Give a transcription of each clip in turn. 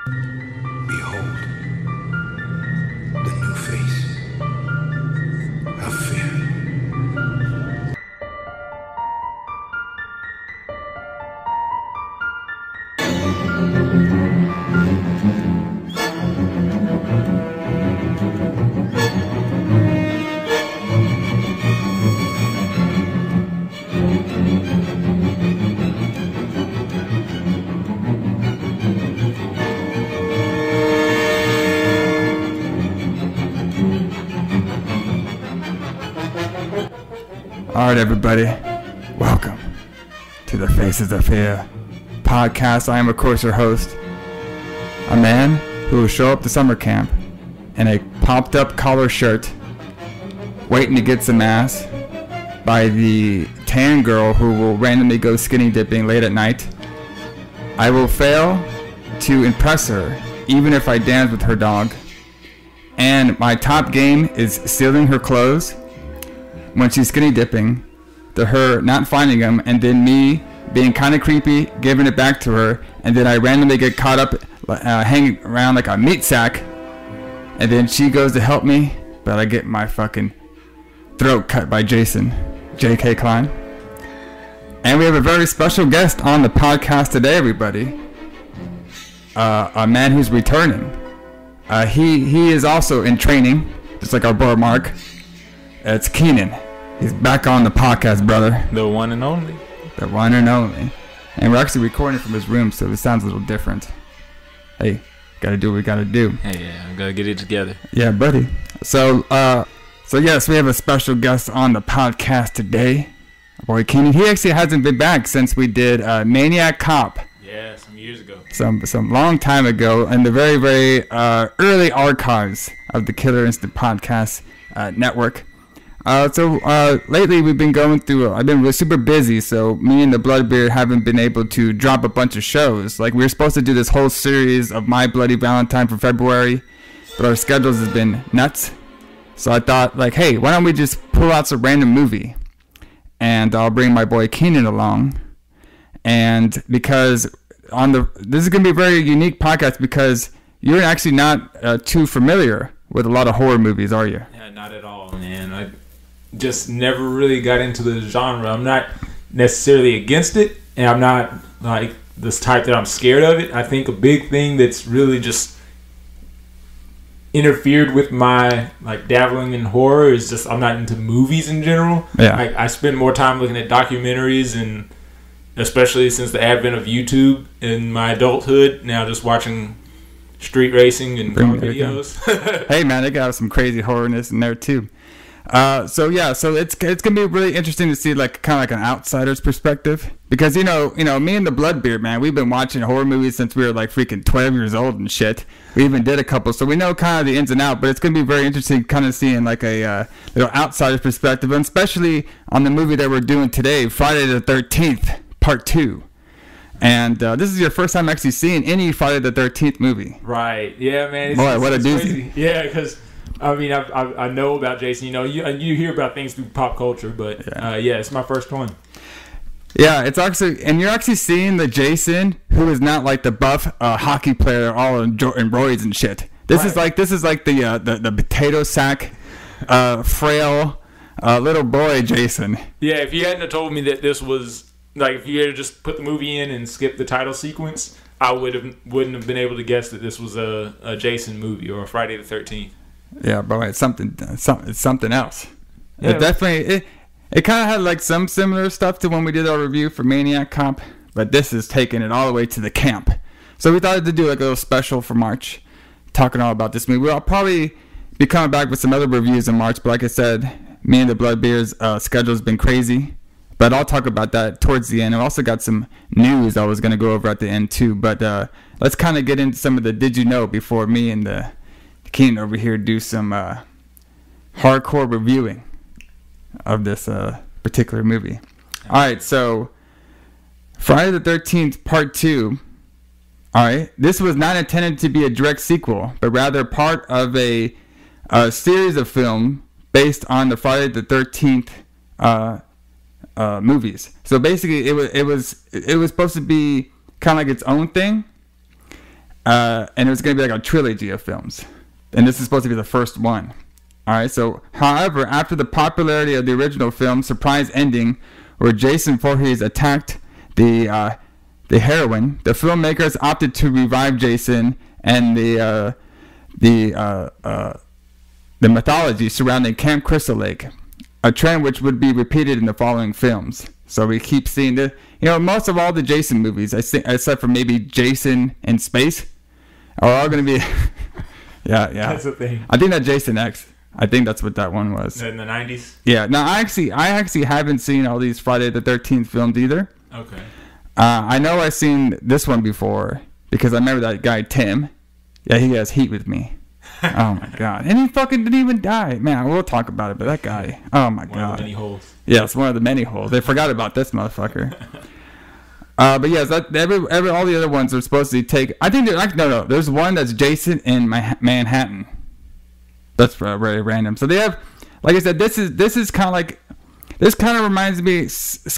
Behold, the new face of fear. Alright, everybody, welcome to the Faces of Fear podcast. I am, of course, your host, a man who will show up to summer camp in a popped up collar shirt, waiting to get some ass by the tan girl who will randomly go skinny dipping late at night. I will fail to impress her, even if I dance with her dog. And my top game is stealing her clothes when she's skinny dipping, to her not finding them, and then me being kind of creepy, giving it back to her, and then I randomly get caught up hanging around like a meat sack, and then she goes to help me, but I get my fucking throat cut by Jason, J.K. Klein. And we have a very special guest on the podcast today, everybody. A man who's returning. He is also in training, just like our boy Mark. It's Keenan. He's back on the podcast, brother. The one and only. The one and only. And we're actually recording from his room, so it sounds a little different. Hey, gotta do what we gotta do. Hey, yeah, I gotta get it together. Yeah, buddy. So yes, we have a special guest on the podcast today. Our boy Keenan. He actually hasn't been back since we did Maniac Cop. Yeah, some years ago. Some long time ago, in the very, very early archives of the Killer Instant Podcast network. So lately we've been going through, I've been really super busy, so me and the Bloodbeard haven't been able to drop a bunch of shows. Like, we were supposed to do this whole series of My Bloody Valentine for February, but our schedules has been nuts. So I thought, like, hey, why don't we just pull out some random movie? And I'll bring my boy Keenan along. And because this is going to be a very unique podcast, because you're actually not too familiar with a lot of horror movies, are you? Yeah, not at all, man. I just never really got into the genre. I'm not necessarily against it, and I'm not like this type that I'm scared of it. I think a big thing that's really just interfered with my like dabbling in horror is just I'm not into movies in general. Yeah. I spend more time looking at documentaries, and especially since the advent of YouTube in my adulthood, now just watching street racing and car videos. Hey man, they got some crazy horrorness in there too. So it's gonna be really interesting to see like kind of like an outsider's perspective, because you know me and the Bloodbeard, man, we've been watching horror movies since we were like freaking 12 years old and shit. We even did a couple, so we know kind of the ins and outs. But it's gonna be very interesting kind of seeing like a little outsider's perspective, and especially on the movie that we're doing today, Friday the 13th, Part 2. And this is your first time actually seeing any Friday the 13th movie. Right. Yeah, man. Boy, what a doozy. Crazy. Yeah, because I mean, I know about Jason. You know, you hear about things through pop culture, but yeah, it's my first one. Yeah, it's actually, and you're actually seeing the Jason who is not like the buff hockey player all in roids and shit. This is like the potato sack, frail little boy Jason. Yeah, if you hadn't have told me that this was like, if you had just put the movie in and skipped the title sequence, I wouldn't have been able to guess that this was a Jason movie or a Friday the 13th. Yeah, but it's something else. Yeah. It definitely it kind of had like some similar stuff to when we did our review for Maniac Cop, but this is taking it all the way to the camp. So we thought to do like a little special for March, talking all about this movie. We'll probably be coming back with some other reviews in March, but like I said, me and the Bloodbeard's schedule's been crazy. But I'll talk about that towards the end. I've also got some news I was going to go over at the end too. But let's kind of get into some of the Did You Know before me and the Keenan over here do some hardcore reviewing of this particular movie. All right, so Friday the 13th Part 2. All right, this was not intended to be a direct sequel, but rather part of a series of film based on the Friday the 13th movies. So basically, it was supposed to be kind of like its own thing, and it was going to be like a trilogy of films. And this is supposed to be the first one. All right, so, however, after the popularity of the original film, surprise ending, where Jason Voorhees attacked the heroine, the filmmakers opted to revive Jason and the mythology surrounding Camp Crystal Lake, a trend which would be repeated in the following films. So we keep seeing the, most of all the Jason movies, I think, except for maybe Jason in Space, are all going to be, yeah. That's the thing. I think that Jason X. I think that's what that one was. In the 90s? Yeah. No, I actually haven't seen all these Friday the 13th films either. Okay. I know I've seen this one before because I remember that guy Tim. Yeah, he has heat with me. Oh my god. And he fucking didn't even die. Man, we'll talk about it, but that guy. Oh my god. One of the many holes. Yeah, it's one of the many holes. They forgot about this motherfucker. But yes, all the other ones are supposed to take. I think no. There's one that's Jason in Manhattan. That's very random. So they have, like I said, this is kind of like, this kind of reminds me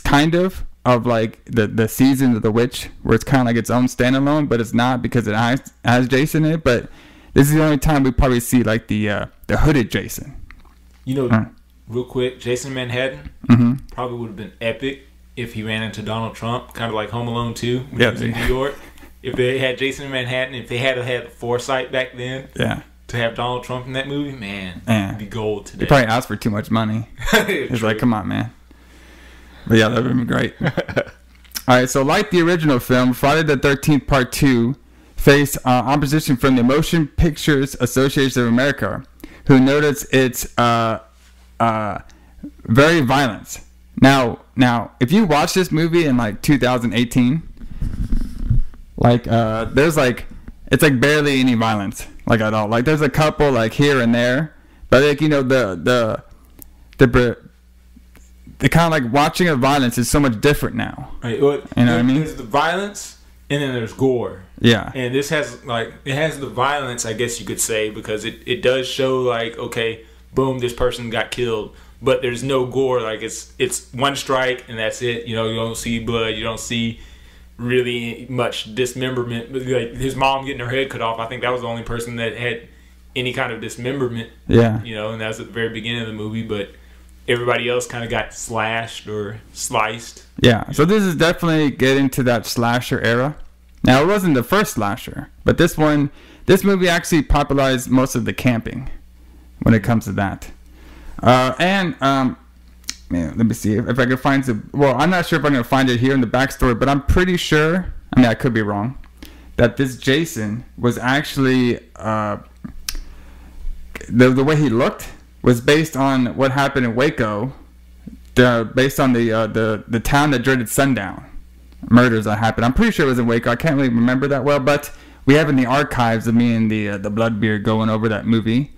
kind of like the Season of the Witch, where it's kind of like its own standalone, but it's not because it has Jason in it. But this is the only time we probably see like the hooded Jason. Real quick, Jason Manhattan probably would have been epic if he ran into Donald Trump, kind of like Home Alone 2 when he was in New York. If they had Jason in Manhattan, if they had the foresight back then, to have Donald Trump in that movie, man, it'd be gold today. He probably asked for too much money. He's like, come on, man. But yeah, that would have been great. All right, so like the original film, Friday the 13th Part 2 faced opposition from the Motion Pictures Association of America, who noticed its very violence. Now, if you watch this movie in like 2018, like there's like, it's like barely any violence, like at all. Like there's a couple like here and there, but like the kind of like watching of violence is so much different now. Right. Well, you know what I mean? There's the violence, and then there's gore. Yeah. And this has the violence, I guess you could say, because it does show like, okay, boom, this person got killed, but there's no gore. Like it's one strike and that's it. You don't see blood. You don't see really much dismemberment. But like his mom getting her head cut off, I think that was the only person that had any kind of dismemberment. Yeah. And that was at the very beginning of the movie, but everybody else kind of got slashed or sliced. Yeah. So this is definitely getting to that slasher era. Now, it wasn't the first slasher, but this movie actually popularized most of the camping when it comes to that. Man, let me see if I can find I'm not sure if I'm going to find it here in the backstory, but I'm pretty sure, I could be wrong, that this Jason was actually, the way he looked was based on what happened in Waco, based on the town that dreaded sundown murders that happened. I'm pretty sure it was in Waco. I can't really remember that well, but we have in the archives of me and the Bloodbeard going over that movie.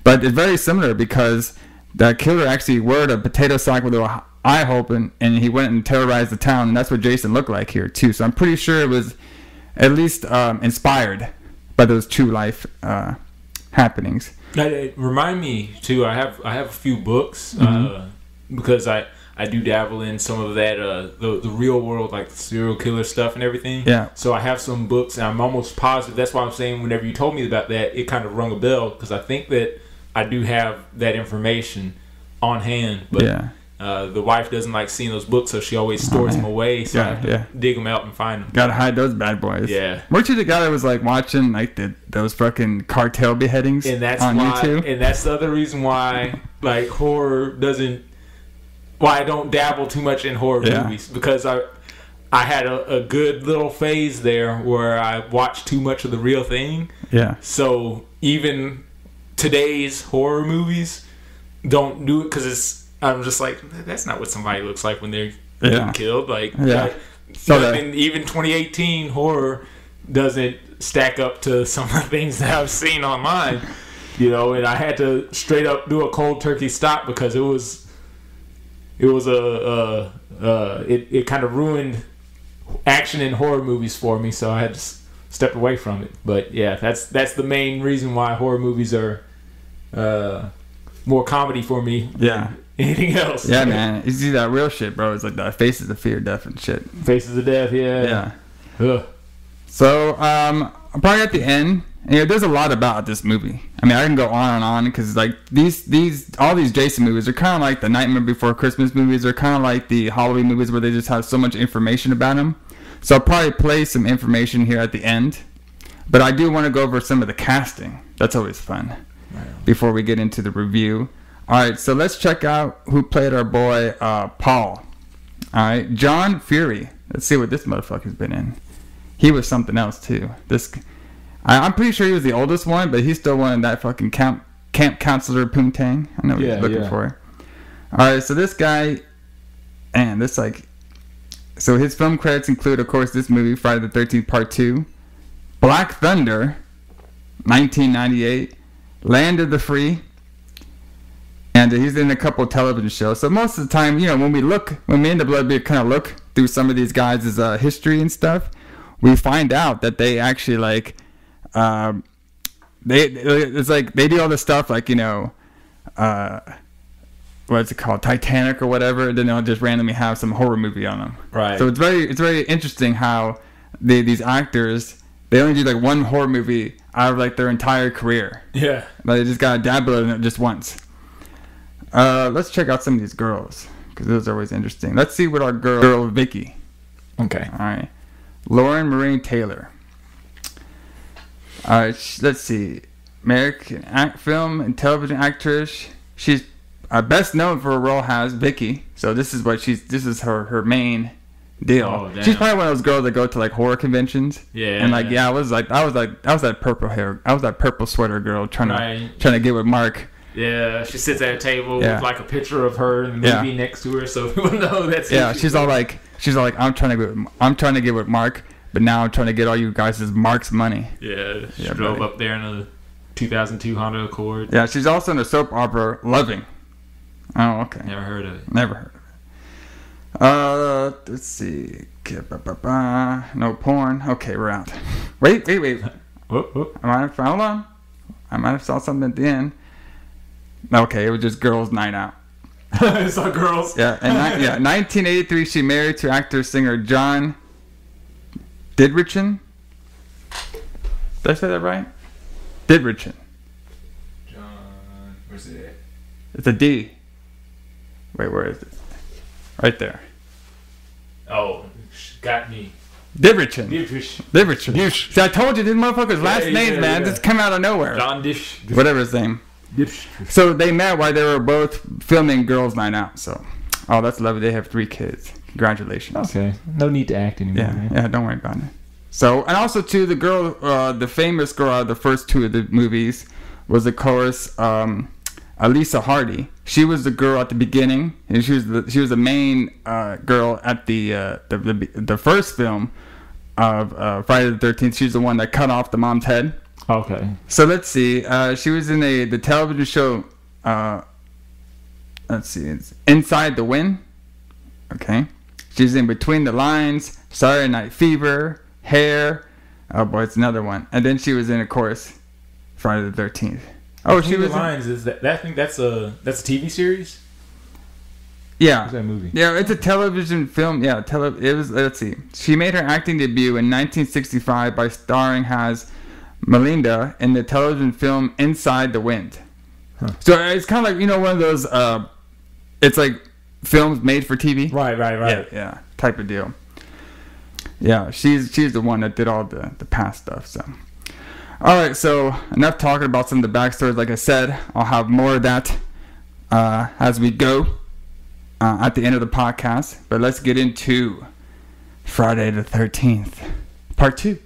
But it's very similar because that killer actually wore a potato sack with an eye hole, and he went and terrorized the town, and that's what Jason looked like here too. So I'm pretty sure it was at least inspired by those true life happenings. Remind me too. I have a few books because I do dabble in some of that the real world, like the serial killer stuff and everything. Yeah. So I have some books, and I'm almost positive. That's why I'm saying whenever you told me about that, it kind of rung a bell because I think that I do have that information on hand. But the wife doesn't like seeing those books, so she always stores them away. So I have to dig them out and find them. Gotta hide those bad boys. Yeah. Weren't you the guy that was like watching like those fucking cartel beheadings on YouTube? And that's the other reason why like horror doesn't. Why I don't dabble too much in horror movies, because I had a good little phase there where I watched too much of the real thing. Yeah. So even today's horror movies don't do it because I'm just like, that's not what somebody looks like when they're getting killed. Like, so even 2018 horror doesn't stack up to some of the things that I've seen online, and I had to straight up do a cold turkey stop because it kind of ruined action in horror movies for me, so I had to step away from it. But yeah, that's the main reason why horror movies are more comedy for me than anything else. Yeah, man, you see that real shit, bro. It's like the Faces of Fear, Death and shit. Faces of Death, yeah. Ugh. So probably at the end. There's a lot about this movie. I mean, I can go on and on because like all these Jason movies are kind of like the Nightmare Before Christmas movies. They're kind of like the Halloween movies where they just have so much information about them. So I'll probably play some information here at the end. But I do want to go over some of the casting. That's always fun. Before we get into the review. All right, so let's check out who played our boy Paul. All right, John Fury. Let's see what this motherfucker's been in. He was something else too. I'm pretty sure he was the oldest one, but he's still one of that fucking camp counselor Poontang. I know what he's looking for. All right, so this guy, and so his film credits include, of course, this movie, Friday the 13th, Part 2, Black Thunder, 1998, Land of the Free, and he's in a couple of television shows. So most of the time, when we end up kind of look through some of these guys' history and stuff, we find out that they actually they do all this stuff what's it called, Titanic or whatever, and then they'll just randomly have some horror movie on them. Right. So it's very interesting how these actors, they only do one horror movie out of their entire career. Yeah. They just gotta dabble in it just once. Let's check out some of these girls because those are always interesting. Let's see what our girl Vicky. Okay. All right. Lauren Marie Taylor. All right, let's see. American film and television actress. She's best known for her role as Vicky. So this is her main deal. Oh, damn. She's probably one of those girls that go to horror conventions. Yeah. And I was that purple sweater girl trying to get with Mark. Yeah, she sits at a table with a picture of her in the movie next to her, so people know that's. Yeah, she's all like, I'm trying to get with Mark, but now I'm trying to get all you guys' Mark's money. Yeah, she drove up there in a 2002 Honda Accord. Yeah, she's also in the soap opera Loving. Oh, okay. Never heard of it. Never heard of it. Let's see. No porn. Okay, we're out. Wait. Whoop. Hold on. I might have saw something at the end. Okay, it was just Girls Night Out. It's all girls. Yeah, and 1983, she married to actor-singer John Didrikson. Did I say that right? Didrikson. John, where's it at? It's a D. Wait, where is it? Right there. Oh, got me. Didrikson. Dish. See, I told you, these motherfuckers' last names, man, just come out of nowhere. John Dish. Whatever his name. Dish. So they met while they were both filming Girls Night Out. So, that's lovely. They have 3 kids. Congratulations. Okay. No need to act anymore. Yeah, don't worry about it. So, and also too, the girl, the famous girl out of the first 2 of the movies was, of course, Alisa Hardy. She was the girl at the beginning, and she was the main girl at the first film of Friday the 13th. She was the one that cut off the mom's head. Okay. So let's see. She was in the television show. Let's see. It's Inside the Wind. Okay. She's in Between the Lines, Saturday Night Fever, Hair. Oh boy, it's another one. And then she was in, of course, Friday the 13th. Oh, she was. Lines is that? I think that's a TV series. Yeah. What's that movie? Yeah, it's a television film. Yeah, it was. Let's see. She made her acting debut in 1965 by starring as Melinda in the television film Inside the Wind. Huh. So it's kind of like, one of those. It's like films made for TV. Right. Yeah, type of deal. Yeah, she's the one that did all the past stuff. So. All right, so enough talking about some of the backstories. Like I said, I'll have more of that as we go at the end of the podcast. But let's get into Friday the 13th, Part 2.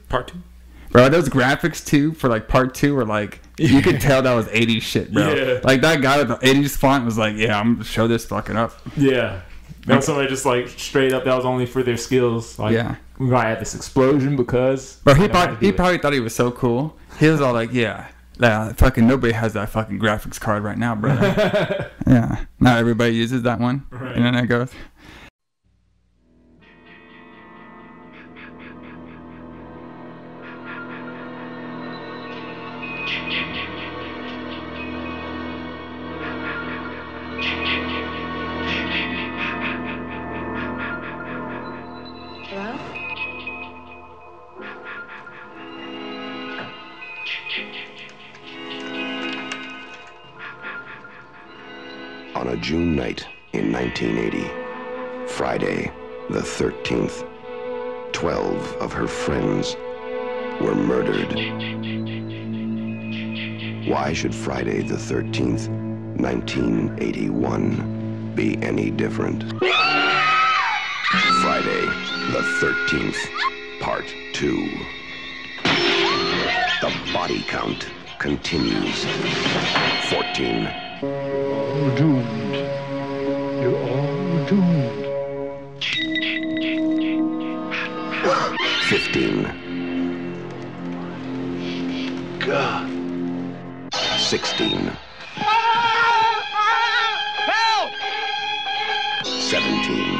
Bro, those graphics too for Part 2 were you could tell that was 80s shit, bro. Yeah. That guy with the 80s font was I'm gonna show this fucking up. Yeah. Now somebody just straight up, that was only for their skills. Yeah. We might have this explosion because. Bro, he probably thought he was so cool. He was all fucking nobody has that fucking graphics card right now, brother. Yeah. Not everybody uses that one. Right. And then it goes. On a June night in 1980, Friday the 13th, 12 of her friends were murdered. Why should Friday the 13th, 1981 be any different? Friday the 13th, Part 2. The body count continues. 14. All doomed. You're all doomed. 15. God. 16. Help! 17.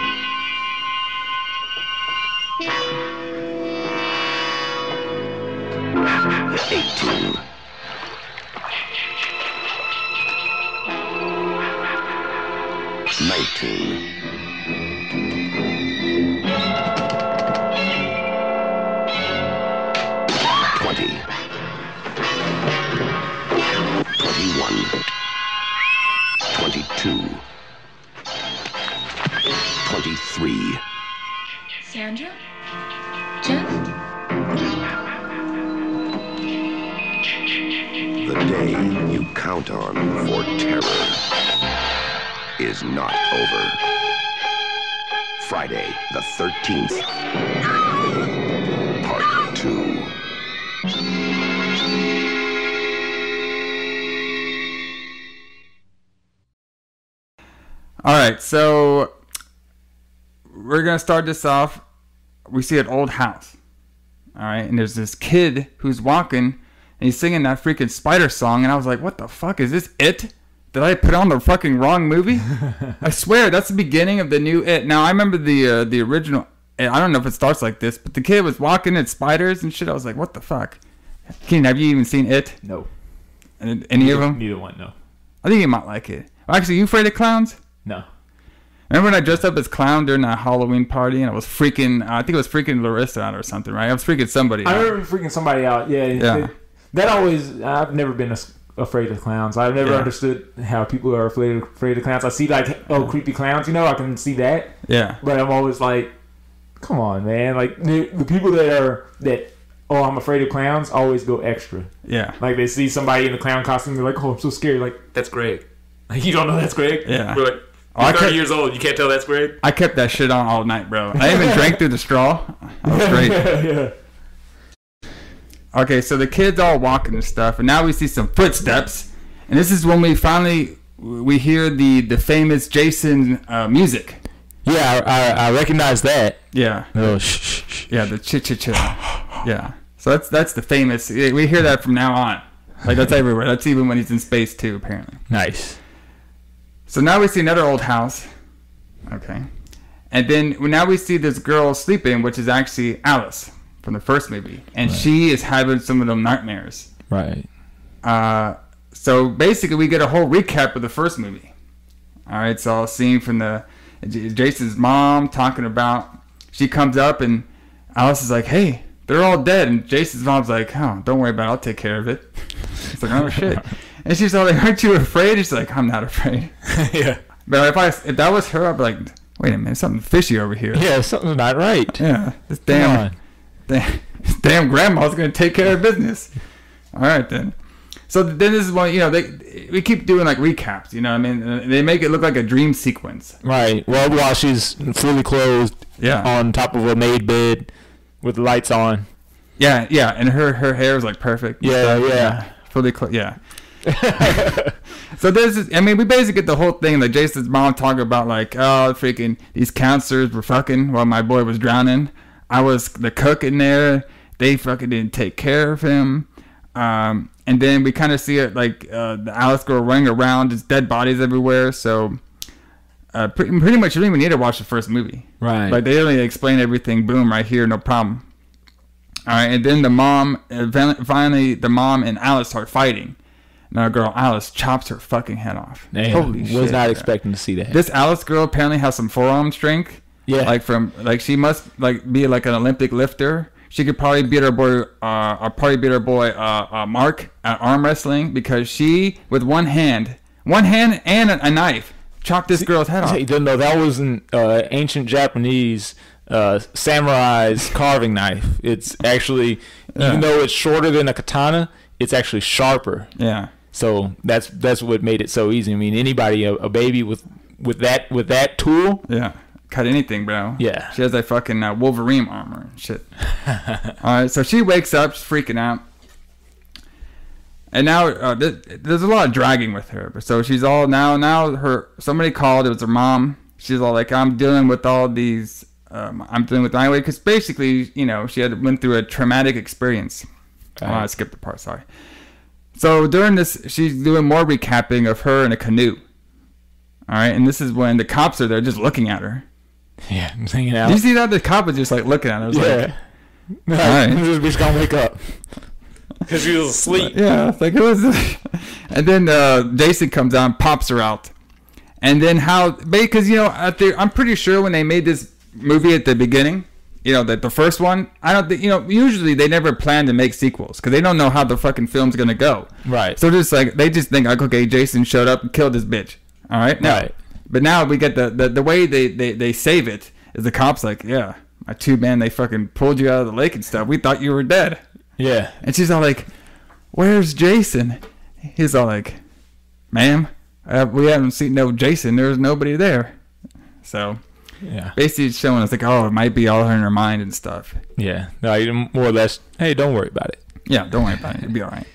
18. 19. 20. 21. 22. 23. Sandra? Jeff? The day you count on for terror is not over. Friday the 13th, Part 2. All right, so we're gonna start this off. We see an old house. All right, and there's this kid who's walking and he's singing that freaking spider song, and I was like, "What the fuck is this? It? Did I put on the fucking wrong movie?" I swear that's the beginning of the new It. Now I remember the original. I don't know if it starts like this, but the kid was walking at spiders and shit. I was like, "What the fuck?" Keenan, have you even seen It? No. Any of them? Neither one, no. I think you might like it. Actually, you afraid of clowns? No. Remember when I dressed up as clown during that Halloween party and I was freaking, I think it was freaking Larissa out or something, right? I was freaking somebody out. I remember freaking somebody out. Yeah. That always, I've never been afraid of clowns. I've never understood how people are afraid of clowns. I see like, creepy clowns, I can see that. Yeah. But I'm always like, come on, man. Like the people that I'm afraid of clowns always go extra. Yeah. Like they see somebody in a clown costume, they're like, oh, I'm so scared. Like, that's Greg. Like, you don't know that's Greg? Yeah. We're like, you're 30 years old. You can't tell that's Greg? I kept that shit on all night, bro. I even drank through the straw. That was great. Yeah. Okay, so the kid's all walking and stuff, and now we see some footsteps. And this is when we hear the famous Jason music. Yeah, I recognize that. Yeah. Oh, shh. Yeah, the ch-ch-ch. Yeah. So that's the famous. We hear that from now on. Like, that's everywhere. That's even when he's in space, too, apparently. Nice. So now we see another old house. Okay. And then now we see this girl sleeping, which is actually Alice from the first movie. And she is having some of them nightmares. Right. So basically we get a whole recap of the first movie. All right. So a scene from Jason's mom talking about, she comes up and Alice is like, hey, they're all dead. And Jason's mom's like, oh, don't worry about it. I'll take care of it. It's like, oh, shit. And she's all like, aren't you afraid? She's like, I'm not afraid. Yeah. But if that was her, I'd be like, wait a minute, something fishy over here. Yeah, something's not right. Yeah. This damn grandma's going to take care of business. All right, then. So then this is when, we keep doing like recaps, what I mean? They make it look like a dream sequence. Right. Well, while she's fully clothed on top of a made bed with the lights on. Yeah, yeah. And her hair is like perfect. Yeah. Fully clothed, yeah. So we basically get the whole thing. Like Jason's mom talking about like, oh, freaking these counselors were fucking while my boy was drowning. I was the cook in there. They fucking didn't take care of him. And then we kind of see it like the Alice girl running around, just dead bodies everywhere. So pretty much you don't even need to watch the first movie. Right. Like they only explain everything. Boom, right here, no problem. All right, and then the mom, finally the mom and Alice start fighting. Now, girl, Alice chops her fucking head off. Damn, holy shit! Was not expecting to see that. This Alice girl apparently has some forearm strength. Yeah. Like she must like be like an Olympic lifter. she could probably beat her boy Mark at arm wrestling, because she, with one hand and a knife, chopped this girl's head off. No, that was an ancient Japanese samurai's carving knife. It's actually, even though it's shorter than a katana, it's actually sharper. Yeah. So that's what made it so easy. I mean, anybody, a baby with that tool. Yeah. Cut anything, bro. Yeah. She has that fucking Wolverine armor and shit. Alright, so she wakes up, she's freaking out. And now there's a lot of dragging with her. So she's all somebody called, it was her mom. She's all like, I'm dealing with all these, I'm dealing with my way, because basically, she went through a traumatic experience. Oh, I skipped the part, sorry. So during this, she's doing more recapping of her in a canoe. Alright, and this is when the cops are there just looking at her. Yeah, I'm hanging out. Did you see that? The cop was just like looking at her. Was yeah. Like, alright. This bitch gonna wake up. Because she was asleep. Yeah, it's like, who is this? And then Jason comes out and pops her out. And then because, I'm pretty sure when they made this movie at the beginning, that the first one, I don't think, usually they never plan to make sequels because they don't know how the fucking film's going to go. Right. So they just think, like, okay, Jason showed up and killed this bitch. All right? No. Right. But now we get the way they save it is the cops like, yeah, my two man, they fucking pulled you out of the lake and stuff. We thought you were dead. Yeah. And she's all like, where's Jason? He's all like, ma'am, we haven't seen no Jason. There's nobody there. So, yeah. Basically it's showing us like, oh, it might be all in her mind and stuff. Yeah. No, more or less, hey, don't worry about it. Yeah, don't worry about it. It'll be all right.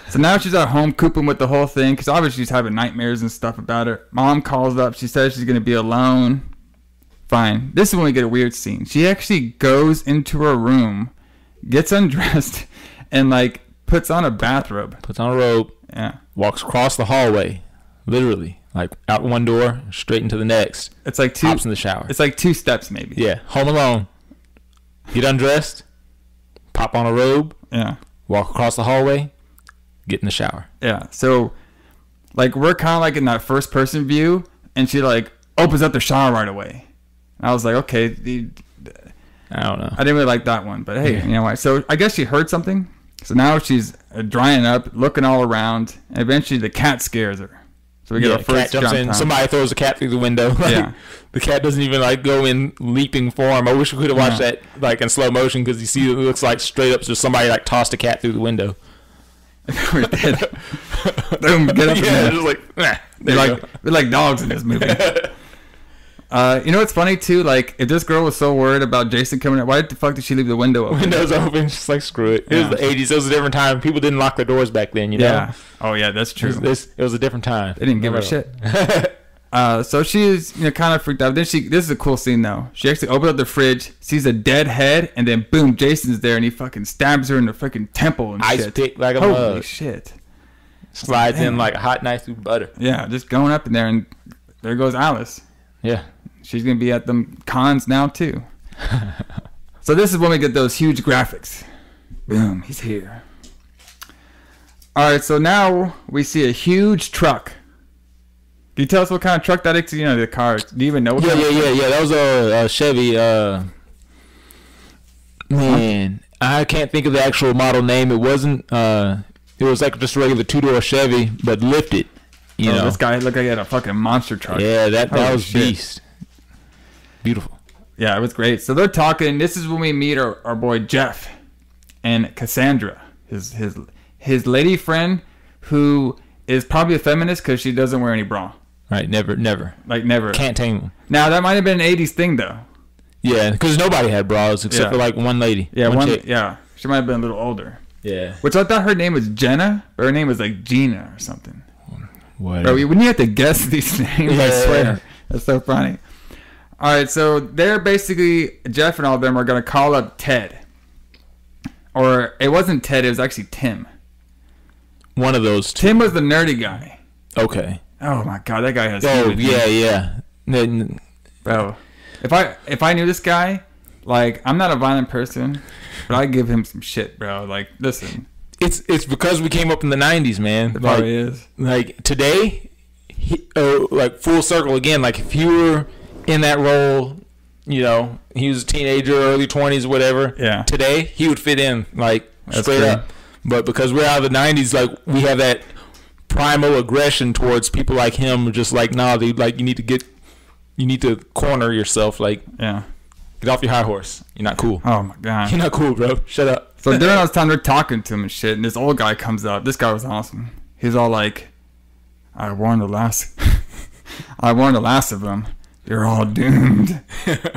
So now she's at home cooping with the whole thing because obviously she's having nightmares and stuff about her. Mom calls up. She says she's going to be alone. Fine. This is when we get a weird scene. She actually goes into her room, gets undressed, and like puts on a bathrobe. Puts on a robe. Yeah. Walks across the hallway. Literally. Like out one door, straight into the next. It's like hops in the shower. It's like 2 steps maybe. Yeah. Home alone. Get undressed. Pop on a robe. Yeah. Walk across the hallway. Get in the shower. Yeah. So, like, we're kind of like in that first person view, and she like opens up the shower right away. And I was like, okay. I don't know. I didn't really like that one, but hey, you know what? So I guess she heard something. So now she's drying up, looking all around, and eventually the cat scares her. So we get our first cat jumps in. time. Somebody throws a cat through the window. Like, yeah. The cat doesn't even like go in leaping form. I wish we could have watched that like in slow motion because you see it looks like straight up just somebody like tossed a cat through the window. We're dead. Boom, get up in there. Just like, we're like dogs in this movie. You know what's funny too? Like, if this girl was so worried about Jason coming in, why the fuck did she leave the window open? Windows open, just like screw it. It was the 80s. It was a different time. People didn't lock their doors back then, you know? Yeah. Oh yeah, that's true. It was a different time. They didn't give a shit. So she's kind of freaked out. Then this is a cool scene though. She actually opens up the fridge, sees a dead head, and then boom, Jason's there, and he fucking stabs her in the fucking temple and ice shit. pick like a Holy mug. Shit. Slides in like a hot knife through butter. Yeah, just going up in there, and there goes Alice. Yeah. She's gonna be at them cons now too. So this is when we get those huge graphics. Boom, he's here. All right, so now we see a huge truck. Can you tell us what kind of truck that is? You know, the car. Do you even know what Yeah. That was a Chevy. Man, I can't think of the actual model name. It wasn't. It was like just a regular 2-door Chevy, but lifted. You know, this guy looked like he had a fucking monster truck. Yeah, that was beast. Beautiful. Yeah, it was great. So they're talking. This is when we meet our boy Jeff and Cassandra, his lady friend, who is probably a feminist because she doesn't wear any bra. Right, never. Like never. Can't tame them. Now that might have been an 80s thing though. Yeah, because nobody had bras except for like one lady. Yeah, one chick. Yeah, she might have been a little older. Yeah. Which I thought her name was Jenna, but her name was like Gina or something. Whatever. Bro, when you have to guess these names, I swear. That's so funny. All right, so they're basically, Jeff and all of them are going to call up Ted. Or it wasn't Ted, it was actually Tim. One of those two. Tim was the nerdy guy. Okay. Oh my God, that guy has. Oh yeah. Bro, if I knew this guy, like, I'm not a violent person, but I'd give him some shit, bro. Like, listen. It's because we came up in the 90s, man. It probably is. Like today, like full circle again. Like if you were in that role, you know, he was a teenager, early 20s, whatever. Yeah. Today, he would fit in, like, That's straight true. up. But because we're out of the 90s, like, we have that primal aggression towards people like him. We're just like, nah, dude, like, you need to corner yourself. Like, Yeah. get off your high horse. You're not cool. Oh my god. You're not cool, bro. Shut up. So during those time, they're talking to him and shit, and this old guy comes up. This guy was awesome. He's all like, I warned the last of them. You're all doomed.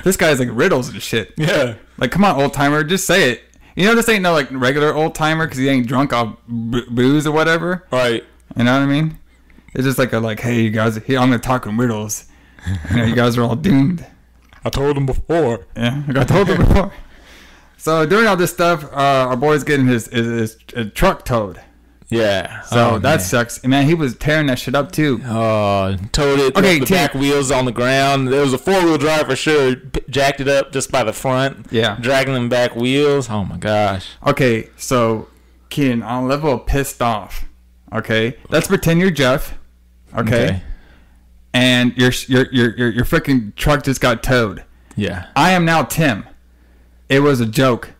This guy's like riddles and shit. Yeah. Like, come on, old timer, just say it. You know, this ain't no like regular old timer because he ain't drunk off booze or whatever. Right. You know what I mean? It's just like hey, you guys, here I'm gonna talk in riddles. You know, you guys are all doomed. I told him before. Yeah, I told him before. So during all this stuff, our boy's getting his truck towed. Yeah. So that sucks. And man, he was tearing that shit up too. Oh, towed it. Okay, the back wheels on the ground. There was a 4-wheel drive for sure. Jacked it up just by the front. Yeah. Dragging them back wheels. Oh my gosh. Okay, so Keenan, on a level of pissed off. Okay, let's pretend you're Jeff. Okay. And your freaking truck just got towed. Yeah. I am now Tim. It was a joke.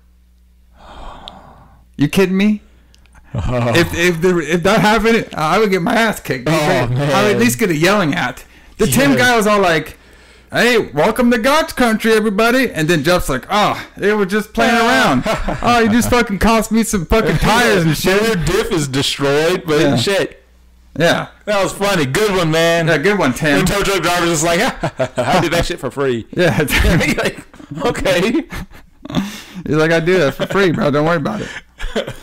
You kidding me? Oh. If that happened, I would get my ass kicked. I would at least get a yelling at. The Tim guy was all like, "Hey, welcome to God's country, everybody," and then Jeff's like, "Oh, they were just playing around. Oh, you just fucking cost me some fucking tires and shit. Your diff is destroyed, but shit." Yeah. That was funny. Good one, man. Yeah, good one, Tim. And tow truck driver's just like, I did that shit for free. Yeah. Like, okay. He's like, I do that for free, bro. Don't worry about it.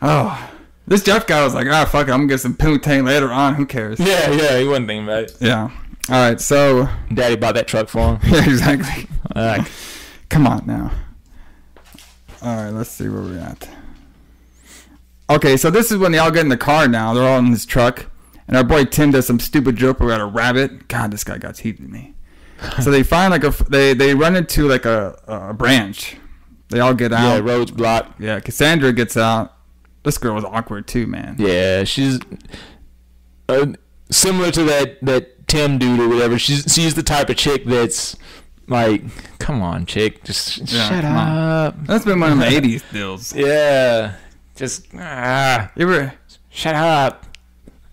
Oh. This Jeff guy was like, fuck it. I'm going to get some poontang later on. Who cares? Yeah, he wasn't thinking about it. Yeah. All right, so. Daddy bought that truck for him. Yeah, exactly. Come on now. All right, let's see where we're at. Okay, so this is when they all get in the car now. They're all in his truck. And our boy Tim does some stupid joke about a rabbit. God, this guy got heated to me. So they find like they run into like a branch. They all get out. Yeah, road's blocked. Yeah, Cassandra gets out. This girl was awkward too, man. Yeah, she's similar to that Tim dude or whatever. She's the type of chick that's like, come on, chick, just shut up. That's been one of the 80s deals. Yeah, just shut up.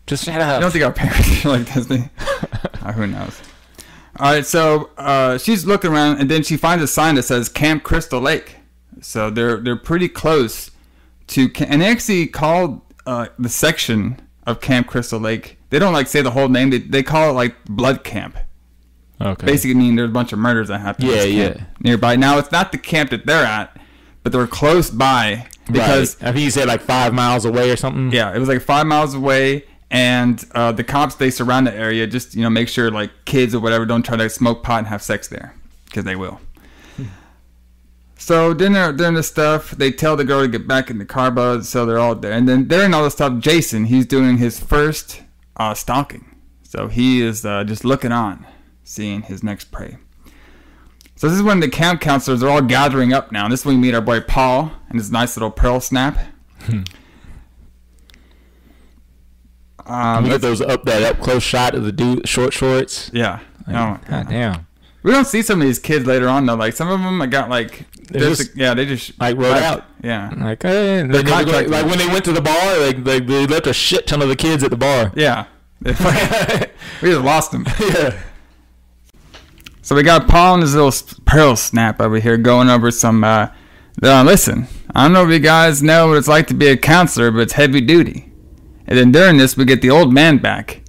Just shut up. I don't think our parents are like Disney. Who knows? All right, so she's looking around, and then she finds a sign that says Camp Crystal Lake. So they're pretty close to, and they actually called the section of Camp Crystal Lake. They don't like say the whole name. They call it like Blood Camp. Okay. Basically, mean there's a bunch of murders that happen. Nearby. Now it's not the camp that they're at, but they're close by because I think you said like 5 miles away or something. Yeah, it was like 5 miles away. And the cops, they surround the area just, you know, make sure like kids or whatever don't try to smoke pot and have sex there, because they will. So then they're doing this stuff. They tell the girl to get back in the car, buzz. So they're all there. And then during all this stuff, Jason, he's doing his first stalking. So he is just looking on, seeing his next prey. So this is when the camp counselors are all gathering up now. This is when we meet our boy Paul and his nice little pearl snap. Look at that up close shot of the dude, short shorts. Yeah. God damn. We don't see some of these kids later on though. Like some of them, I got like they just like rode out. Yeah. Like hey, like when they went to the bar, like they left a shit ton of the kids at the bar. Yeah. We just lost them. Yeah. So we got Paul and his little pearl snap over here going over some. Listen, I don't know if you guys know what it's like to be a counselor, but it's heavy duty. And then during this, we get the old man back.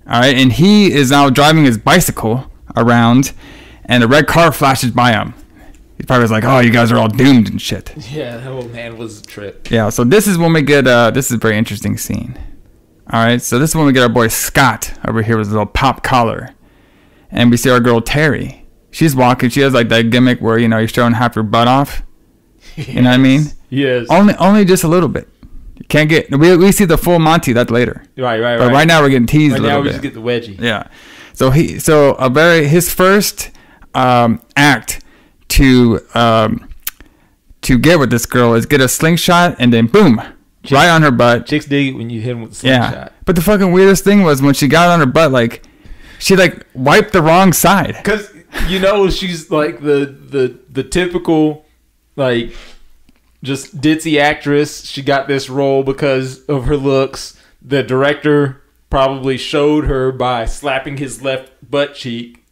All right, and he is now driving his bicycle around, and a red car flashes by him. He probably was like, "Oh, you guys are all doomed and shit." Yeah, that old man was a trip. Yeah, so this is when we get. This is a very interesting scene. All right, so this is when we get our boy Scott over here with his little pop collar, and we see our girl Terry. She's walking. She has like that gimmick where you're showing half your butt off. Yes. You know what I mean? Yes. Only just a little bit. You can't get. We see the full Monty that later. Right. But right now we're getting teased a little bit. Right now we just get the wedgie. Yeah. So his first act to get with this girl is get a slingshot and then boom, right on her butt. Chicks dig it when you hit them with a slingshot. Yeah. But the fucking weirdest thing was when she got on her butt, like she like wiped the wrong side. Cause she's like the typical, like, just ditzy actress. She got this role because of her looks. The director probably showed her by slapping his left butt cheek,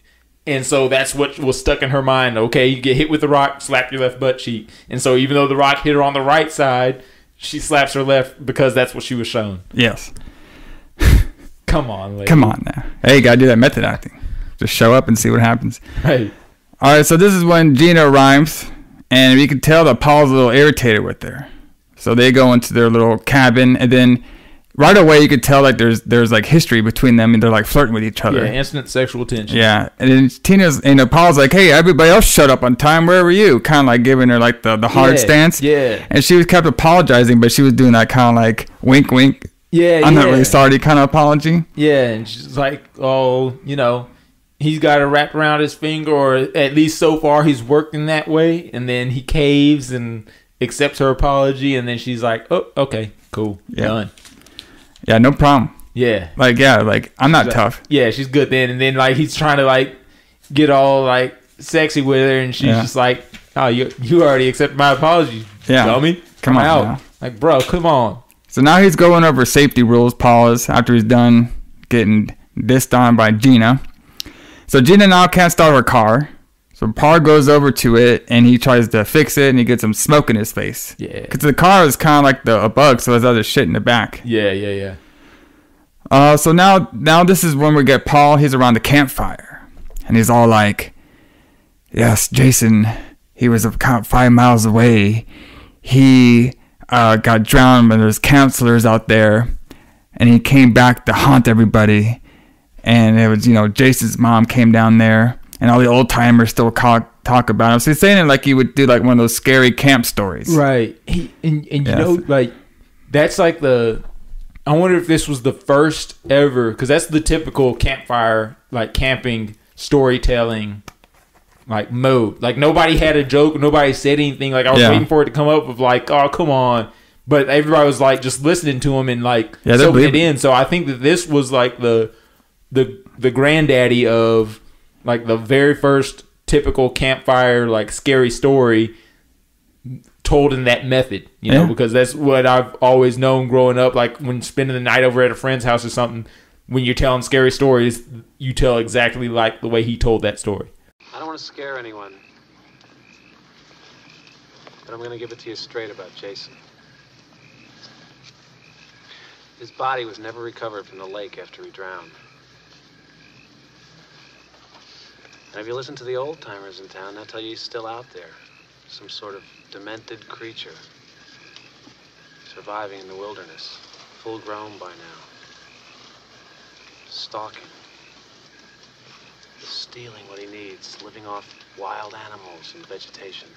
and so that's what was stuck in her mind. Okay, you get hit with the rock, slap your left butt cheek. And so even though the rock hit her on the right side, she slaps her left because that's what she was shown. Yes. Come on, lady. Come on now. Hey, you gotta do that method acting. Just show up and see what happens. Right. All right, so this is when Gina arrives, and you can tell that Paul's a little irritated with her. So they go into their little cabin, and then right away you could tell like there's like history between them, and they're like flirting with each other. Yeah, instant sexual tension. Yeah, and then Paul's like, "Hey, everybody else showed up on time. Where were you?" Kind of like giving her like the hard stance. Yeah. And she was kept apologizing, but she was doing that kind of like wink, wink. Yeah, I'm not really sorry kind of apology. Yeah, and she's like, "Oh, he's got it wrapped around his finger, or at least so far he's working that way." And then he caves and accepts her apology, and then she's like, "Oh, okay, cool, done." Yeah, no problem. Yeah. Like I'm not tough. Yeah, she's good then. And then like he's trying to like get all like sexy with her, and she's just like, "Oh, you already accepted my apology, dummy. Come on out." now. Like, bro, come on. So now he's going over safety rules, Paul is, after he's done getting dissed on by Gina. So Gina now can't start her car. So Paul goes over to it, and he tries to fix it, and he gets some smoke in his face. Yeah. Because the car is kind of like a bug, so there's other shit in the back. Yeah. So now this is when we get Paul. He's around the campfire, and he's all like, "Yes, Jason, he was about 5 miles away. He got drowned, but there's counselors out there, and he came back to haunt everybody. And it was, Jason's mom came down there, and all the old timers still talk about him." So he's saying it like you would do like one of those scary camp stories. Right. Like that's like I wonder if this was the first ever, because that's the typical campfire, like camping storytelling like mode. Like nobody had a joke, nobody said anything. Like I was waiting for it to come up with like, "Oh, come on." But everybody was like just listening to him and like soaking it in. So I think that this was like the granddaddy of like the very first typical campfire like scary story told in that method, because that's what I've always known growing up. Like when spending the night over at a friend's house or something, when you're telling scary stories, you tell exactly like the way he told that story. I don't want to scare anyone, but I'm going to give it to you straight about Jason. His body was never recovered from the lake after he drowned. And if you listen to the old timers in town, they'll tell you he's still out there. Some sort of demented creature. Surviving in the wilderness. Full grown by now. Stalking. Stealing what he needs. Living off wild animals and vegetation.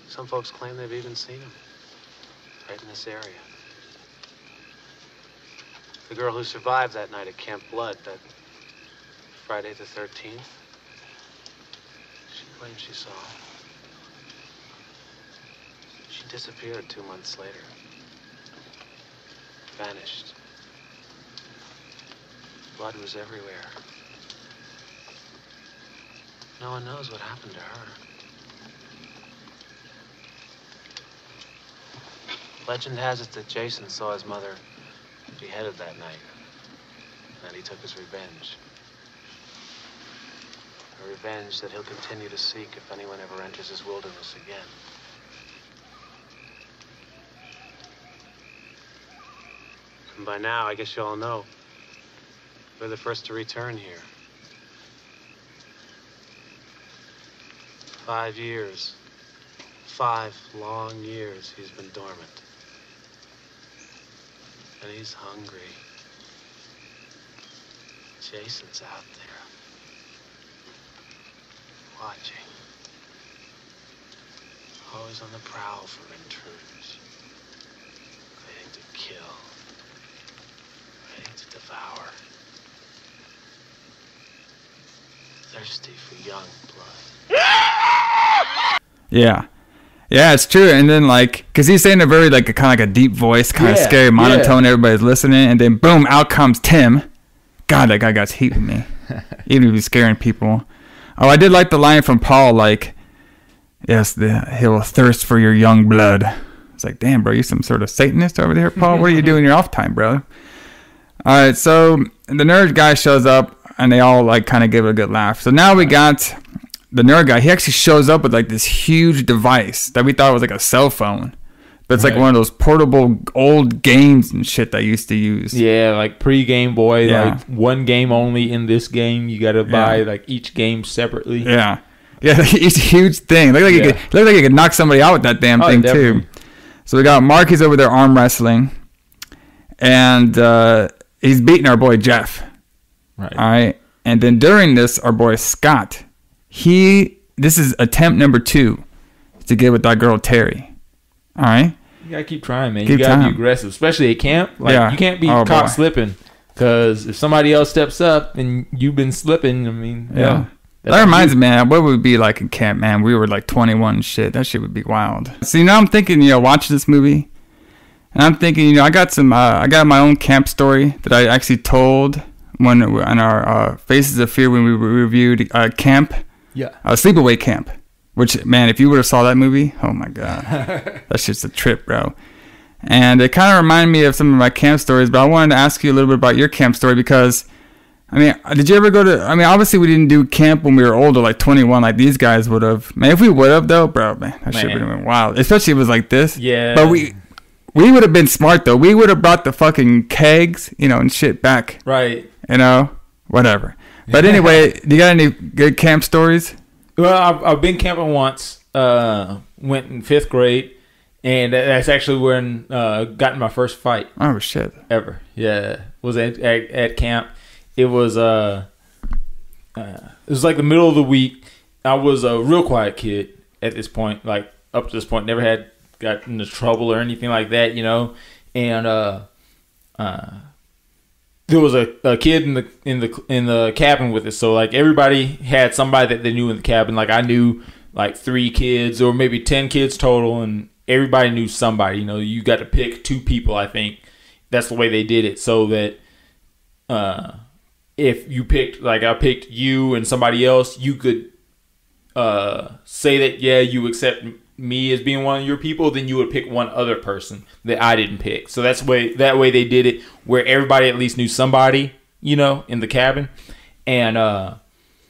Some folks claim they've even seen him. Right in this area. The girl who survived that night at Camp Blood, that Friday the 13th, she claims she saw him. She disappeared 2 months later. Vanished. Blood was everywhere. No one knows what happened to her. Legend has it that Jason saw his mother beheaded that night, and he took his revenge. A revenge that he'll continue to seek if anyone ever enters his wilderness again. And by now, I guess you all know, we're the first to return here. 5 years. 5 long years he's been dormant. And he's hungry. Jason's out there. Watching. Always on the prowl for intruders. Waiting to kill. Waiting to devour. Thirsty for young blood. Yeah. Yeah, it's true. And then, like, because he's saying a very, like, a kind of like a deep voice, kind of scary monotone, everybody's listening, and then, boom, out comes Tim. God, that guy got heat with me. even if he was scaring people. Oh, I did like the line from Paul, like, yes, he'll thirst for your young blood. It's like, damn, bro, you some sort of Satanist over there, Paul? What are you doing your off time, bro? All right, so the nerd guy shows up, and they all, like, kind of give it a good laugh. So now we got the nerd guy. He actually shows up with, like, this huge device that we thought was, like, a cell phone. But it's like one of those portable old games and shit that I used to use. Yeah, like pre-Game Boy, like one game only in this game. You got to buy like each game separately. Yeah. Yeah, it's a huge thing. Look like you could knock somebody out with that damn thing definitely. Too. So we got Marky's over there arm wrestling. And he's beating our boy Jeff. Right. All right. And then during this, our boy Scott, this is attempt number 2 to get with that girl Terry. All right. You gotta keep trying, man. You gotta be aggressive, especially at camp. Like you can't be caught slipping, because if somebody else steps up and you've been slipping, I mean, that reminds me, man. What would it be like in camp, man? We were like 21 and shit. That shit would be wild. So I'm thinking, watching this movie, and I'm thinking, I got my own camp story that I actually told on our Faces of Fear when we reviewed camp, sleepaway camp. Which, man, if you would have saw that movie, oh my god, that's just a trip, bro. And it kind of reminded me of some of my camp stories, but I wanted to ask you a little bit about your camp story because, I mean, did you ever go to, I mean, obviously we didn't do camp when we were older, like 21, like these guys would have. Man, if we would have, though, bro, man, that shit would have been wild. Especially if it was like this. Yeah. But we would have been smart, though. We would have brought the fucking kegs, and shit back. Right. Whatever. But anyway, do you got any good camp stories? Well, I've been camping once. Went in 5th grade, and that's actually when got in my first fight. Oh shit! Ever? Yeah, was at camp. It was like the middle of the week. I was a real quiet kid at this point. Like up to this point, never had got into trouble or anything like that. And there was a kid in the cabin with us, so like everybody had somebody that they knew in the cabin. Like I knew like 3 kids or maybe 10 kids total, and everybody knew somebody. You got to pick 2 people. I think that's the way they did it, so that if you picked, like I picked you and somebody else, you could say that you accept me as being one of your people, then you would pick one other person that I didn't pick. So that way they did it where everybody at least knew somebody, in the cabin. And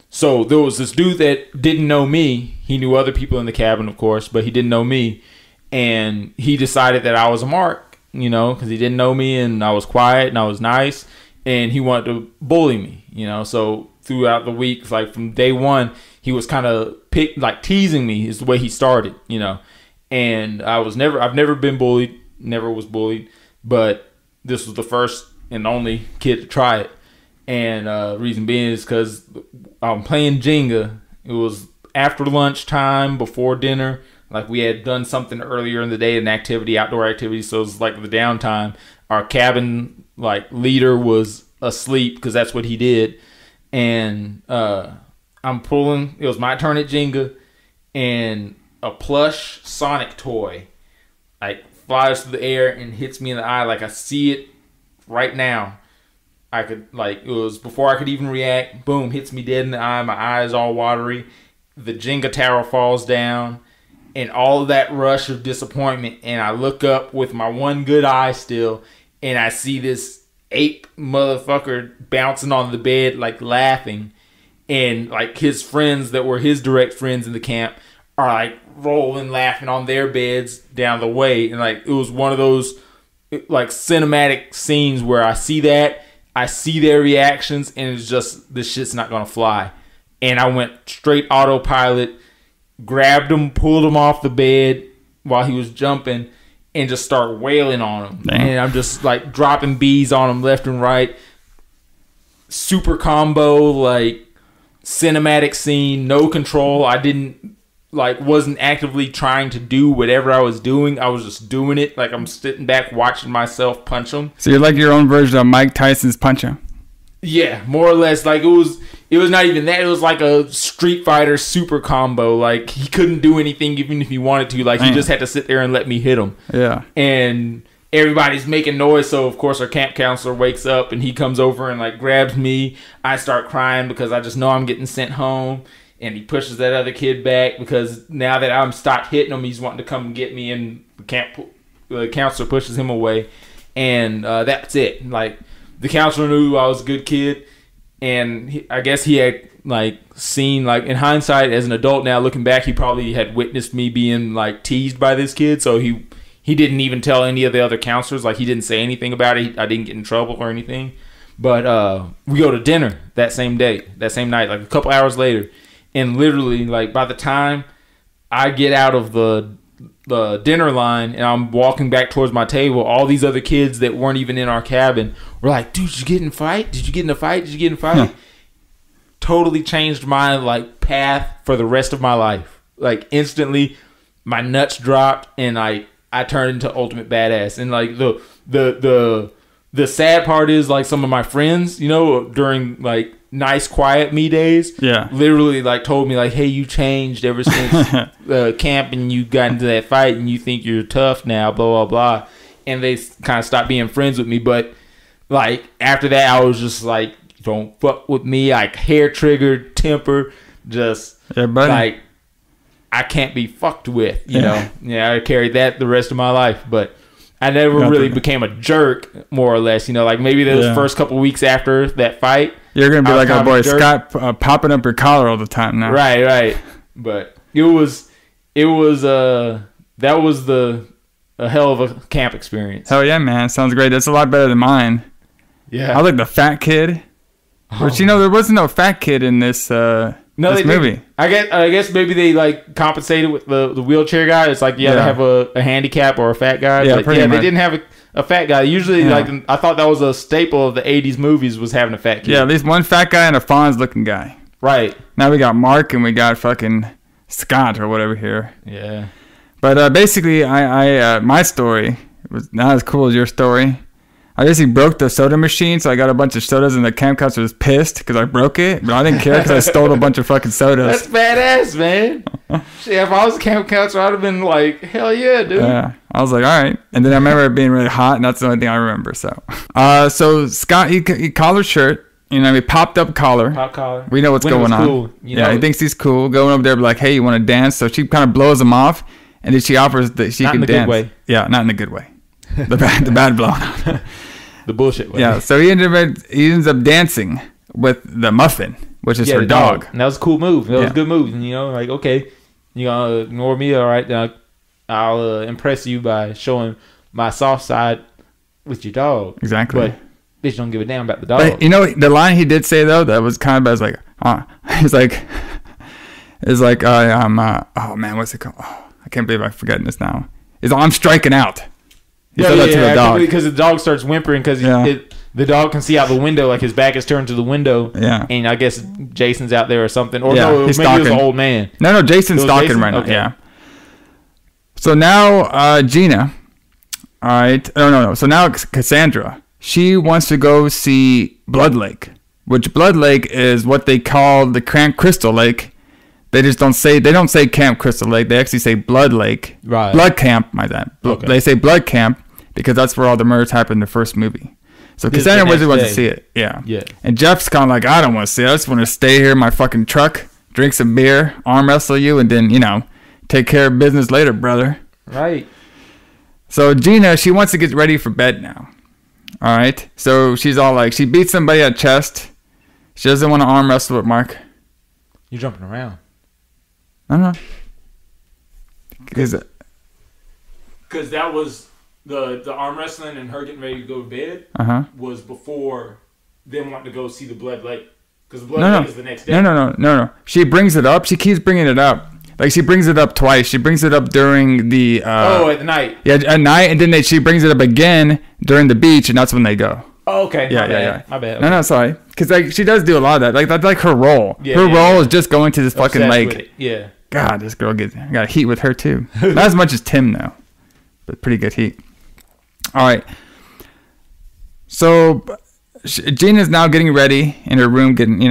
so there was this dude that didn't know me. He knew other people in the cabin, of course, but he didn't know me. And he decided that I was a mark, because he didn't know me and I was quiet and I was nice, and he wanted to bully me, So throughout the week, like from day one, he was kind of teasing me is the way he started, and I've never been bullied, never was bullied, but this was the first and only kid to try it. And reason being is because I'm playing Jenga. It was after lunchtime, before dinner. Like we had done something earlier in the day, an activity, outdoor activity. So it was like the downtime. Our cabin leader was asleep because that's what he did. And I'm pulling. It was my turn at Jenga, and a plush Sonic toy flies through the air and hits me in the eye. Like I see it right now. I could it was before I could even react. Boom, hits me dead in the eye. My eye is all watery. The Jenga tower falls down, and all of that rush of disappointment. And I look up with my one good eye still, and I see this ape motherfucker bouncing on the bed, laughing. And his friends that were his direct friends in the camp are rolling, laughing on their beds down the way. And it was one of those cinematic scenes where I see that, I see their reactions, and it's just, this shit's not gonna fly. And I went straight autopilot, grabbed him, pulled him off the bed while he was jumping, and just start wailing on him. Damn. And I'm just dropping bees on him left and right. Super combo, cinematic scene, no control. I didn't wasn't actively trying to do whatever I was doing. I was just doing it. I'm sitting back watching myself punch him. So you're your own version of Mike Tyson's Punch Him. Yeah, more or less. It was not even that. It was a Street Fighter super combo. He couldn't do anything even if he wanted to. He just had to sit there and let me hit him. Yeah. And everybody's making noise. So of course our camp counselor wakes up and he comes over and like grabs me. I start crying because I just know I'm getting sent home. And he pushes that other kid back because now that I'm stopped hitting him, he's wanting to come and get me. And the counselor pushes him away. And that's it. Like, the counselor knew I was a good kid. And I guess he had, like, seen, like, in hindsight, as an adult now, looking back, he probably had witnessed me being, like, teased by this kid. So he didn't even tell any of the other counselors. Like, he didn't say anything about it. I didn't get in trouble or anything. But we go to dinner that same night, like, a couple hours later. And literally, like, by the time I get out of the dinner line and I'm walking back towards my table, all these other kids that weren't even in our cabin were like, dude, did you get in a fight? Did you get in a fight? Did you get in a fight? Huh. Totally changed my, like, path for the rest of my life. Like, instantly, my nuts dropped and I turned into ultimate badass. And, like, the sad part is, like, some of my friends, you know, during, like, nice quiet me days, literally like told me like, hey, you changed ever since camp and you got into that fight and you think you're tough now, blah blah blah, and they kind of stopped being friends with me. But like after that, I was just like, don't fuck with me, like hair triggered, temper, just like I can't be fucked with, you know. Yeah, I carried that the rest of my life, but I never really became a jerk, more or less, you know. Like maybe those first couple weeks after that fight, you're gonna be like our boy Scott, popping up your collar all the time now. Right. But that was a hell of a camp experience. Hell yeah, man! Sounds great. That's a lot better than mine. Yeah, I was like the fat kid, but you know there wasn't no fat kid in this movie. Didn't. I guess maybe they like compensated with the wheelchair guy. It's like you had to have a handicap or a fat guy. Yeah, but, they didn't have a fat guy. Usually, like I thought that was a staple of the '80s movies was having a fat kid. Yeah, at least one fat guy and a Fonz looking guy. Right. Now we got Mark and we got fucking Scott or whatever here. Yeah. But basically, my story was not as cool as your story. I basically broke the soda machine, so I got a bunch of sodas, and the camp counselor was pissed because I broke it, but I didn't care because I stole a bunch of fucking sodas. That's badass, man. Shit, if I was a camp counselor, I'd have been like, hell yeah, dude. Yeah, I was like, all right. And then I remember it being really hot, and that's the only thing I remember. So Scott, he collared shirt. You know, he popped up collar. Pop collar. We know what's going on. Cool, he thinks he's cool. Going over there, like, hey, you want to dance? So she kind of blows him off, and then she offers that she can dance. Not in the good way. Yeah, not in the good way. The bad blowing. The bullshit way. Yeah, so he ends up dancing with the muffin, which is her dog. And that was a cool move. That was a good move. And, you know, like, okay, you gonna ignore me? All right, then I'll impress you by showing my soft side with your dog. Exactly. But bitch don't give a damn about the dog. But, you know, the line he did say, though, that was kind of, I was like, he's like, oh, man, what's it called? Oh, I can't believe I'm forgetting this now. He's like, I'm striking out. He said that to the dog. Because the dog starts whimpering because the dog can see out the window, like his back is turned to the window. Yeah. And I guess Jason's out there or something. Or no, maybe it was an old man. No, Jason's stalking right now. Yeah. So now Gina, all right. No. So now Cassandra, she wants to go see Blood Lake, which Blood Lake is what they call the Camp Crystal Lake. They don't say Camp Crystal Lake. They actually say Blood Lake. Right. Blood Camp, my bad. Okay. They say Blood Camp because that's where all the murders happened in the first movie. So Cassandra really wants to see it. Yeah. And Jeff's kind of like, I don't want to see it. I just want to stay here in my fucking truck, drink some beer, arm wrestle you, and then, you know, take care of business later, brother. Right. So Gina, she wants to get ready for bed now. All right. So she's all like, she beats somebody at chest. She doesn't want to arm wrestle with Mark. You're jumping around. No. Because that was the arm wrestling and her getting ready to go to bed was before them wanting to go see the Blood Lake. Because the Blood Lake is the next day. No. She brings it up. She keeps bringing it up. Like, she brings it up twice. She brings it up during the... at night. Yeah, at night. And then she brings it up again during the beach, and that's when they go. Oh, okay. Yeah. My bad. Okay. No, sorry. Because, like, she does do a lot of that. Like, that's like her role. Her role is just going to this fucking lake. Yeah. God, this girl got heat with her, too. Not as much as Tim, though. But pretty good heat. All right. So, Gina's now getting ready in her room, getting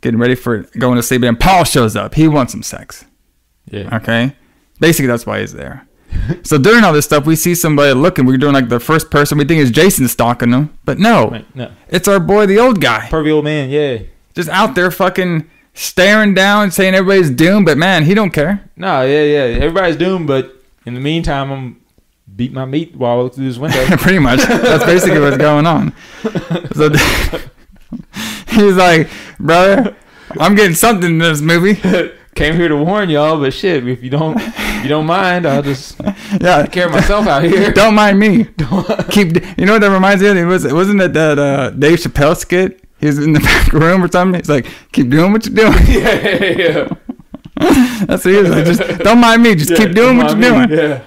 ready for going to sleep. And Paul shows up. He wants some sex. Yeah. Okay? Basically, that's why he's there. So during all this stuff, we see somebody looking. We're doing like the first person. We think it's Jason stalking them, but no, it's our boy, the old guy, pervy old man. Yeah, just out there fucking staring down, saying everybody's doomed. But man, he don't care. No, yeah, everybody's doomed. But in the meantime, I'm beat my meat while I look through this window. Pretty much, that's basically what's going on. So he's like, brother, I'm getting something in this movie. Came here to warn y'all, but shit, if you don't mind, I'll just take care of myself out here. Don't mind me. You know what that reminds me of? Wasn't it that Dave Chappelle skit? He was in the back room or something. He's like, keep doing what you're doing. Yeah. That's what he was like. Just don't mind me. Just keep doing what you're doing. Yeah.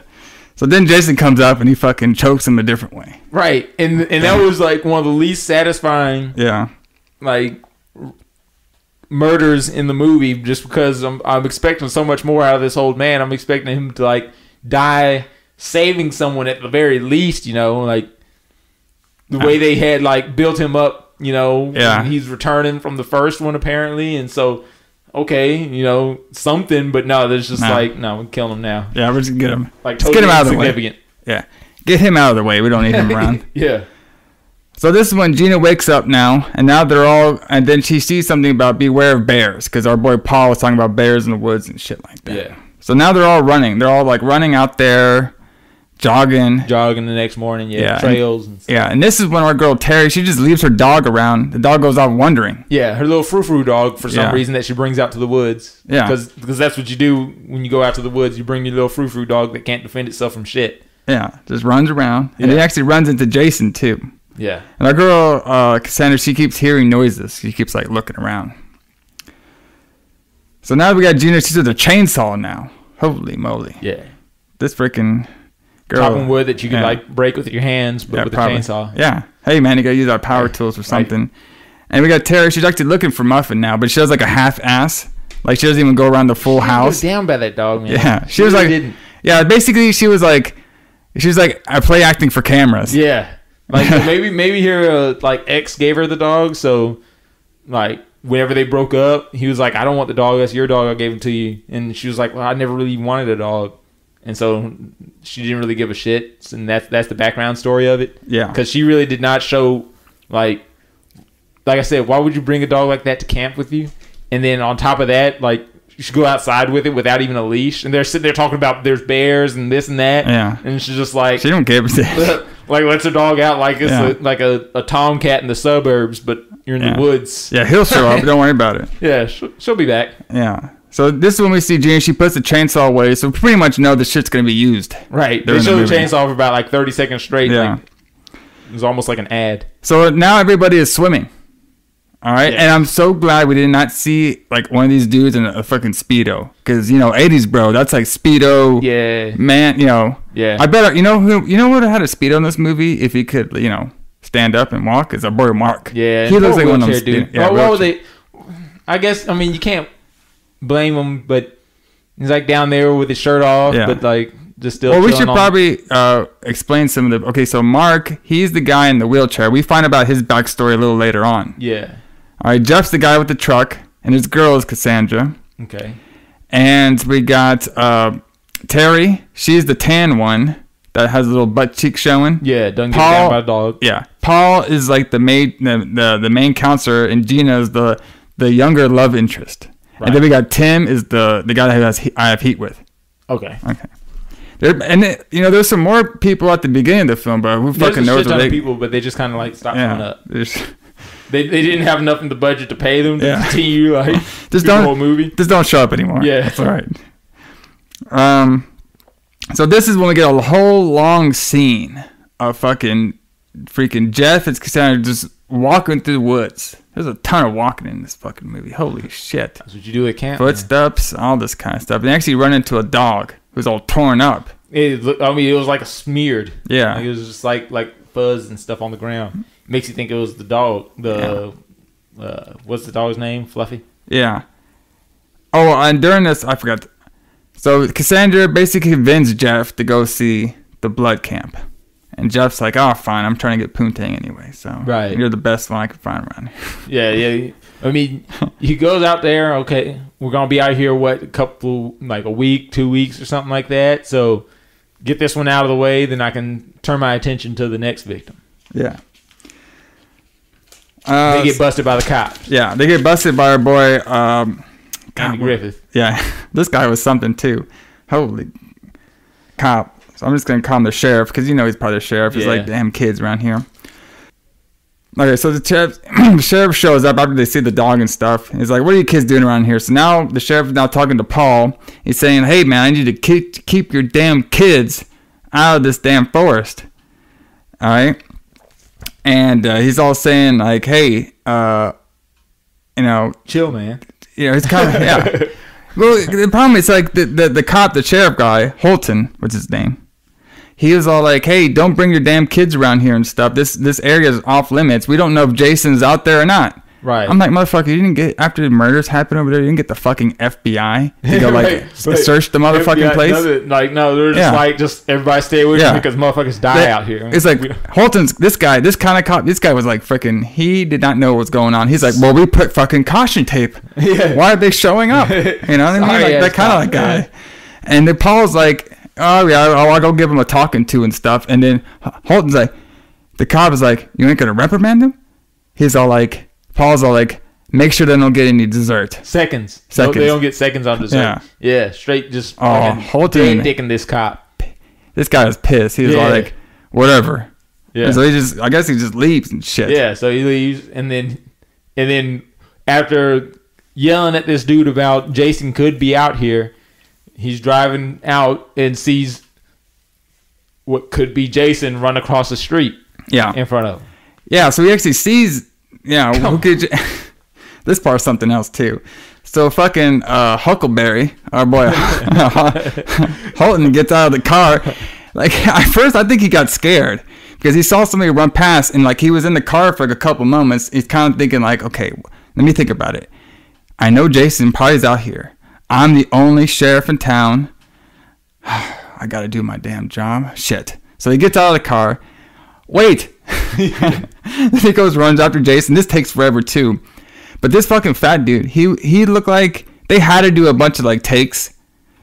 So then Jason comes up and he fucking chokes him a different way. Right, and that was like one of the least satisfying. Yeah. Like murders in the movie, just because I'm expecting so much more out of this old man. I'm expecting him to like die saving someone at the very least, you know, like the way they had like built him up, you know. Yeah. He's returning from the first one apparently, and so okay, you know, something, but no, there's just like, no, we're killing him now. Yeah, we're just gonna get him. Like just totally get him out of the insignificant. way. Yeah. Get him out of the way. We don't need him around. Yeah. So this is when Gina wakes up now, and now they're all, and then she sees something about beware of bears, because our boy Paul was talking about bears in the woods and shit like that. Yeah. So now they're all running. They're all like running out there, jogging the next morning. Yeah. Trails. And stuff. Yeah. And this is when our girl Terry, she just leaves her dog around. The dog goes off wandering. Yeah. Her little frou-frou dog for some reason that she brings out to the woods. Yeah. Because that's what you do when you go out to the woods. You bring your little frou-frou dog that can't defend itself from shit. Yeah. Just runs around. And it actually runs into Jason too. Yeah. And our girl, Cassandra, she keeps hearing noises. She keeps, like, looking around. So now we got Gina. She's with a chainsaw now. Holy moly. Yeah. This freaking girl. Chopping wood that you can, like, break with your hands, but with probably. a chainsaw. Yeah. Hey, man, you got to use our power tools or something. Right. And we got Terry. She's actually looking for Muffin now, but she does, like, a half-ass. Like, she doesn't even go around the full house. She was down by that dog, man. Yeah. She was, really like... Didn't. Yeah, basically, she was like, I play acting for cameras. Yeah. Like maybe her like ex gave her the dog, so like whenever they broke up, he was like, I don't want the dog, that's your dog, I gave it to you. And she was like, well, I never really wanted a dog, and so she didn't really give a shit. And that's the background story of it. Yeah, because she really did not show like I said, why would you bring a dog like that to camp with you? And then on top of that, like you should go outside with it without even a leash. And they're sitting there talking about there's bears and this and that. Yeah, and she's just like, she don't give a shit. Like lets her dog out like it's like a tomcat in the suburbs, but you're in the woods. Yeah, he'll show up. Don't worry about it. Yeah, she'll be back. Yeah. So this is when we see Gina. She puts the chainsaw away, so we pretty much know the shit's going to be used. Right. They show the chainsaw for about like 30 seconds straight. Yeah. Like, it was almost like an ad. So now everybody is swimming. All right. Yeah. And I'm so glad we did not see like one of these dudes in a fucking Speedo. Because, you know, 80s, bro, that's like Speedo. Yeah. Man, you know. Yeah. I bet, you know who would have had a Speedo in this movie if he could, you know, stand up and walk? Is our boy Mark. Yeah. He looks like one of them dudes. Yeah, what were they? I guess, I mean, you can't blame him, but he's like down there with his shirt off, but like just still. Well, we should probably explain some of the. Okay, so Mark, he's the guy in the wheelchair. We find about his backstory a little later on. Yeah. All right, Jeff's the guy with the truck, and his girl is Cassandra. Okay. And we got Terry. She's the tan one that has a little butt cheek showing. Yeah, doesn't get down by a dog. Yeah. Paul is like the main counselor, and Gina is the younger love interest. Right. And then we got Tim is the guy that I have heat with. Okay. There's some more people at the beginning of the film, but who fucking knows? There's a shit ton of people, but they just kind of like stopped showing up. They didn't have enough in the budget to pay them to continue like the whole movie. Just don't show up anymore. Yeah, that's all right. So this is when we get a whole long scene of freaking Jeff and Cassandra just walking through the woods. There's a ton of walking in this fucking movie. Holy shit! That's what you do at camp. Footsteps, all this kind of stuff. And they actually run into a dog who's all torn up. It was like smeared. Yeah, like it was just like fuzz and stuff on the ground. Makes you think it was the dog. What's the dog's name? Fluffy? Yeah. Oh, and during this, I forgot. So Cassandra basically convinced Jeff to go see the blood camp. And Jeff's like, oh, fine. I'm trying to get poontang anyway. So you're the best one I can find around here. Yeah. I mean, he goes out there. Okay, we're going to be out here, a week, 2 weeks or something like that. So get this one out of the way, then I can turn my attention to the next victim. Yeah. They get busted by the cops. Yeah, they get busted by our boy Andy Griffith. Yeah, this guy was something too. Holy cop. So I'm just gonna call him the sheriff because he's probably the sheriff. He's like damn kids around here. Okay, so the sheriff shows up after they see the dog and stuff. He's like, "What are you kids doing around here?" So now the sheriff is now talking to Paul. He's saying, "Hey man, I need you to keep your damn kids out of this damn forest." All right. And he's all saying like, "Hey, chill, man." It's kind of yeah. Well, the problem is like the cop, the sheriff guy, Holton, what's his name? He was all like, "Hey, don't bring your damn kids around here and stuff. This area is off limits. We don't know if Jason's out there or not." Right. I'm like, motherfucker, you didn't get, after the murders happened over there, you didn't get the fucking FBI to go search the motherfucking FBI place. They're just just everybody stay away from me because motherfuckers die out here. It's like Holton's this kind of cop. This guy was like freaking. He did not know what was going on. He's like, well, we put fucking caution tape. Yeah. Why are they showing up? You know what I mean? Like that kind of like guy. Yeah. And then Paul's like, oh yeah, I'll go give him a talking to and stuff. And then Holton's like, the cop is like, you ain't gonna reprimand him? He's all like. Paul's all like, make sure they don't get any dessert. Seconds. No, they don't get seconds on dessert. Yeah, straight just Holton dicking this cop. This guy was pissed. He was like, whatever. Yeah. And so I guess he just leaves and shit. Yeah, so he leaves and then after yelling at this dude about Jason could be out here, he's driving out and sees what could be Jason run across the street. Yeah. In front of him. Yeah, so he actually sees. Yeah, this part's something else too. So fucking Huckleberry, our boy Holton gets out of the car. Like at first, I think he got scared because he saw somebody run past, and like he was in the car for like a couple moments. He's kind of thinking like, okay, let me think about it. I know Jason probably is out here. I'm the only sheriff in town. I got to do my damn job. Shit. So he gets out of the car. Wait. He runs after Jason. This takes forever too. But this fucking fat dude, he looked like they had to do a bunch of like takes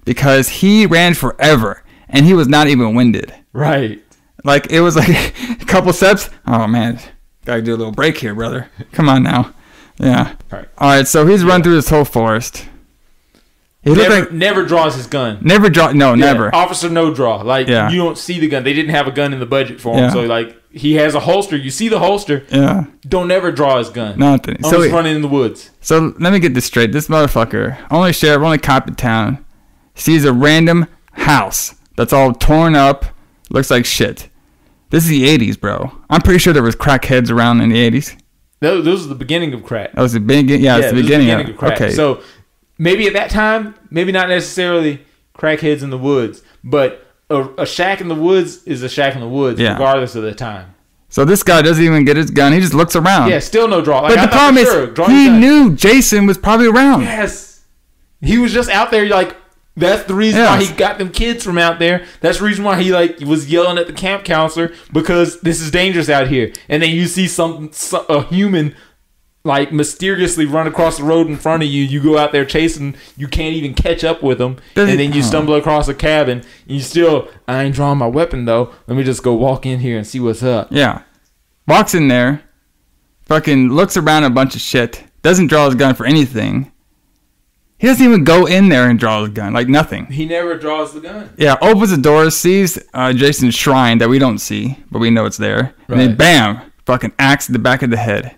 because he ran forever and he was not even winded. Right. Like it was like a couple steps. Oh man, gotta do a little break here, brother. Come on now. Yeah. All right. So he's run through this whole forest. He never draws his gun. Never. Officer no draw. Like you don't see the gun. They didn't have a gun in the budget for him. So like he has a holster. You see the holster. Yeah. Don't ever draw his gun. Nothing. So he's running in the woods. So let me get this straight. This motherfucker, only sheriff, only cop in town, sees a random house that's all torn up, looks like shit. This is the 80s, bro. I'm pretty sure there was crackheads around in the 80s. This was the beginning of crack. That was the beginning. Yeah, it's the beginning of crack. Okay. So maybe at that time, maybe not necessarily crackheads in the woods, but a shack in the woods is a shack in the woods, regardless of the time. So this guy doesn't even get his gun. He just looks around. Yeah, still no draw. Like, but the problem is, he knew Jason was probably around. Yes. He was just out there, like, that's the reason why he got them kids from out there. That's the reason why he, like, was yelling at the camp counselor, because this is dangerous out here. And then you see a human like mysteriously run across the road in front of you. You go out there chasing, you can't even catch up with them, and then you stumble across a cabin. And you still, I ain't drawing my weapon though. Let me just go walk in here and see what's up. Yeah, walks in there, fucking looks around a bunch of shit. Doesn't draw his gun for anything. He doesn't even go in there and draw his gun, like nothing. He never draws the gun. Yeah, opens the door, sees Jason's shrine that we don't see, but we know it's there, and then bam, fucking axe to the back of the head.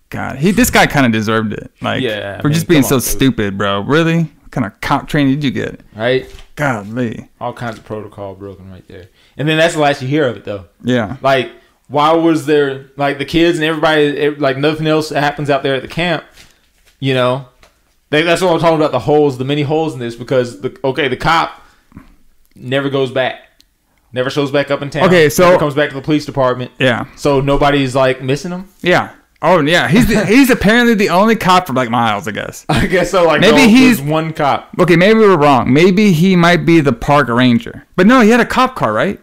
God, this guy kind of deserved it. Like, for just being so stupid, bro. Really? What kind of cop training did you get? Right? Godly. All kinds of protocol broken right there. And then that's the last you hear of it, though. Yeah. Like, why was there, like, the kids and everybody, like, nothing else happens out there at the camp, you know? That's what I'm talking about, the many holes in this, because, the cop never goes back. Never shows back up in town. Okay, so. Never comes back to the police department. Yeah. So nobody's, like, missing him? Yeah. Oh yeah, he's apparently the only cop for like miles, I guess. I guess so. Like maybe he's one cop. Okay, maybe we were wrong. Maybe he might be the park ranger. But no, he had a cop car, right?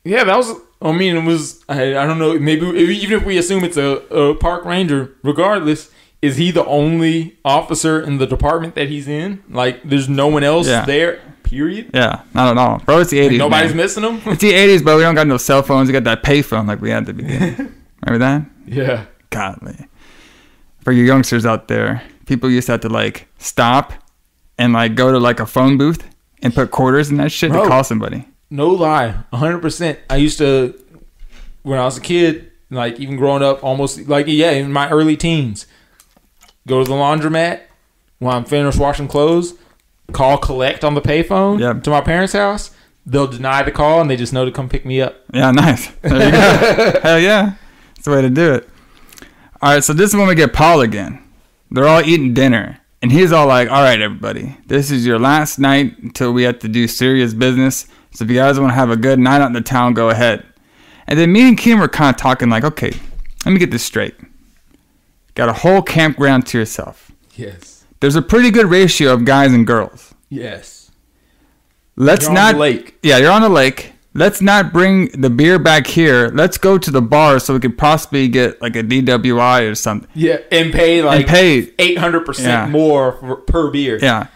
Yeah, that was. I mean, it was. I don't know. Maybe even if we assume it's a park ranger, regardless, is he the only officer in the department that he's in? Like, there's no one else there. period. Yeah, not at all. Bro, it's the 80s, Like, nobody's man. missing them. It's the 80s, bro. We don't got no cell phones. We got that pay phone like we had at the beginning. Remember that? Yeah. Godly. For you youngsters out there, people used to have to like stop and like go to like a phone booth and put quarters in that shit to call somebody. No lie, 100%. I used to, when I was a kid, like even growing up, almost like in my early teens, go to the laundromat when I'm finished washing clothes, call collect on the payphone to my parents' house. They'll deny the call and they just know to come pick me up. Yeah, nice. There you go. Hell yeah, that's the way to do it. All right, so this is when we get Paul again. They're all eating dinner. And he's all like, all right, everybody, this is your last night until we have to do serious business. So if you guys want to have a good night out in the town, go ahead. And then me and Keenan were kind of talking like, okay, let me get this straight. Got a whole campground to yourself. Yes. There's a pretty good ratio of guys and girls. Yes. Let's You're not. on the lake. Yeah, you're on the lake. Let's not bring the beer back here. Let's go to the bar so we could possibly get like a DWI or something. Yeah, and pay like 800% more per beer. Yeah.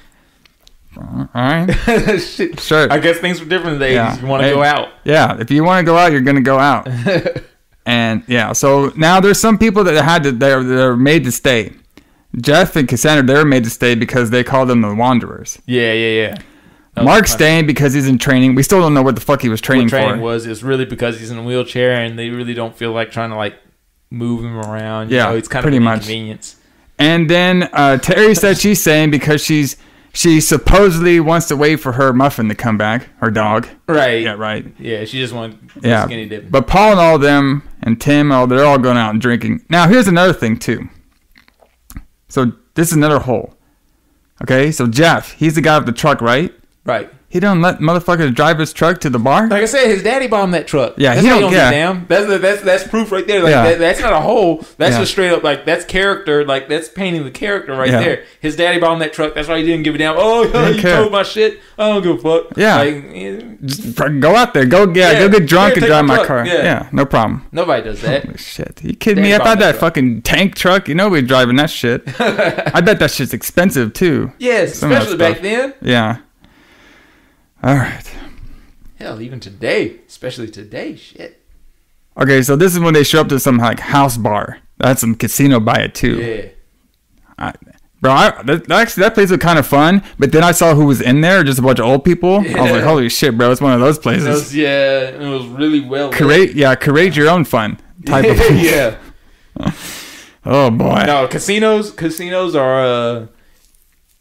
All right. Shit. Sure. I guess things were different in the 80s. Yeah. You want to go out. Yeah. If you want to go out, you're going to go out. And yeah, so now there's some people that they're made to stay. Jeff and Cassandra, they were made to stay because they called them the Wanderers. Yeah. Mark's staying because he's in training. We still don't know what the fuck he was training for. It's really because he's in a wheelchair and they really don't feel like trying to like move him around. You know, it's kind of an inconvenience. And then Terry said she's staying because she supposedly wants to wait for her Muffin to come back, her dog. Right. Yeah, right. Yeah, she just wants skinny dip. But Paul and all of them and Tim, they're all going out and drinking. Now, here's another thing, too. So, this is another hole. Okay, so Jeff, he's the guy with the truck, right? Right. He don't let motherfuckers drive his truck to the bar? Like I said, his daddy bombed that truck. Yeah, that's he don't don't give a damn. That's proof right there. Like that's not a hole. That's just straight up like that's character. Like that's painting the character right there. His daddy bombed that truck. That's why he didn't give a damn. Oh, you told my shit. I don't give a fuck. Yeah. Like, just go out there. Go get drunk and drive my car. Yeah, no problem. Nobody does that. Holy shit. You kidding me? I thought that fucking tank truck, we're driving that shit. I bet that shit's expensive too. Yes, especially back then. Yeah. All right. Hell, even today, especially today, shit. Okay, so this is when they show up to some like house bar. That's some casino by it too. Yeah. That place was kind of fun, but then I saw who was in there, just a bunch of old people. Yeah. I was like, holy shit, bro, it's one of those places. It was really well. Create your own fun type of place. Yeah. Oh boy. No, casinos are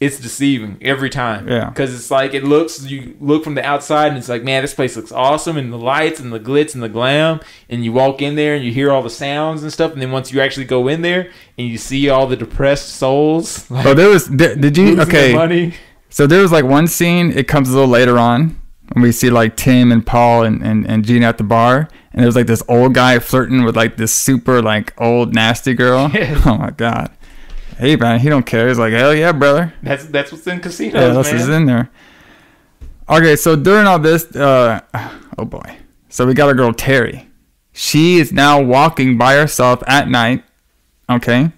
it's deceiving every time. Yeah. Because it's like you look from the outside and it's like, man, this place looks awesome, and the lights and the glitz and the glam, and you walk in there and you hear all the sounds and stuff, and then once you actually go in there and you see all the depressed souls. Like, did you okay? Money. So there was like one scene, it comes a little later on, when we see like Tim and Paul and Gina at the bar, and there was like this old guy flirting with like this super like old nasty girl. Yeah. Oh my god. Hey man, he don't care. He's like, hell yeah, brother. That's what's in casinos, man. That's what's in there. Okay, so during all this, oh boy. So we got our girl Terry. She is now walking by herself at night. Okay.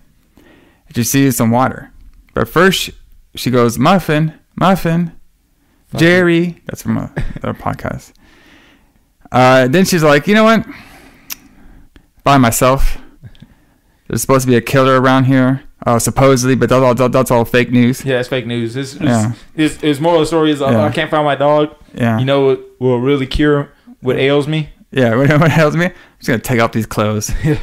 She sees some water. But first, she goes, Muffin. Jerry. That's from their podcast. Then she's like, you know what? By myself. There's supposed to be a killer around here. Supposedly, but that's all fake news. Yeah, it's fake news. His moral of the story is I can't find my dog. Yeah. You know what will really cure what ails me? Yeah, what ails me? I'm just going to take off these clothes. Good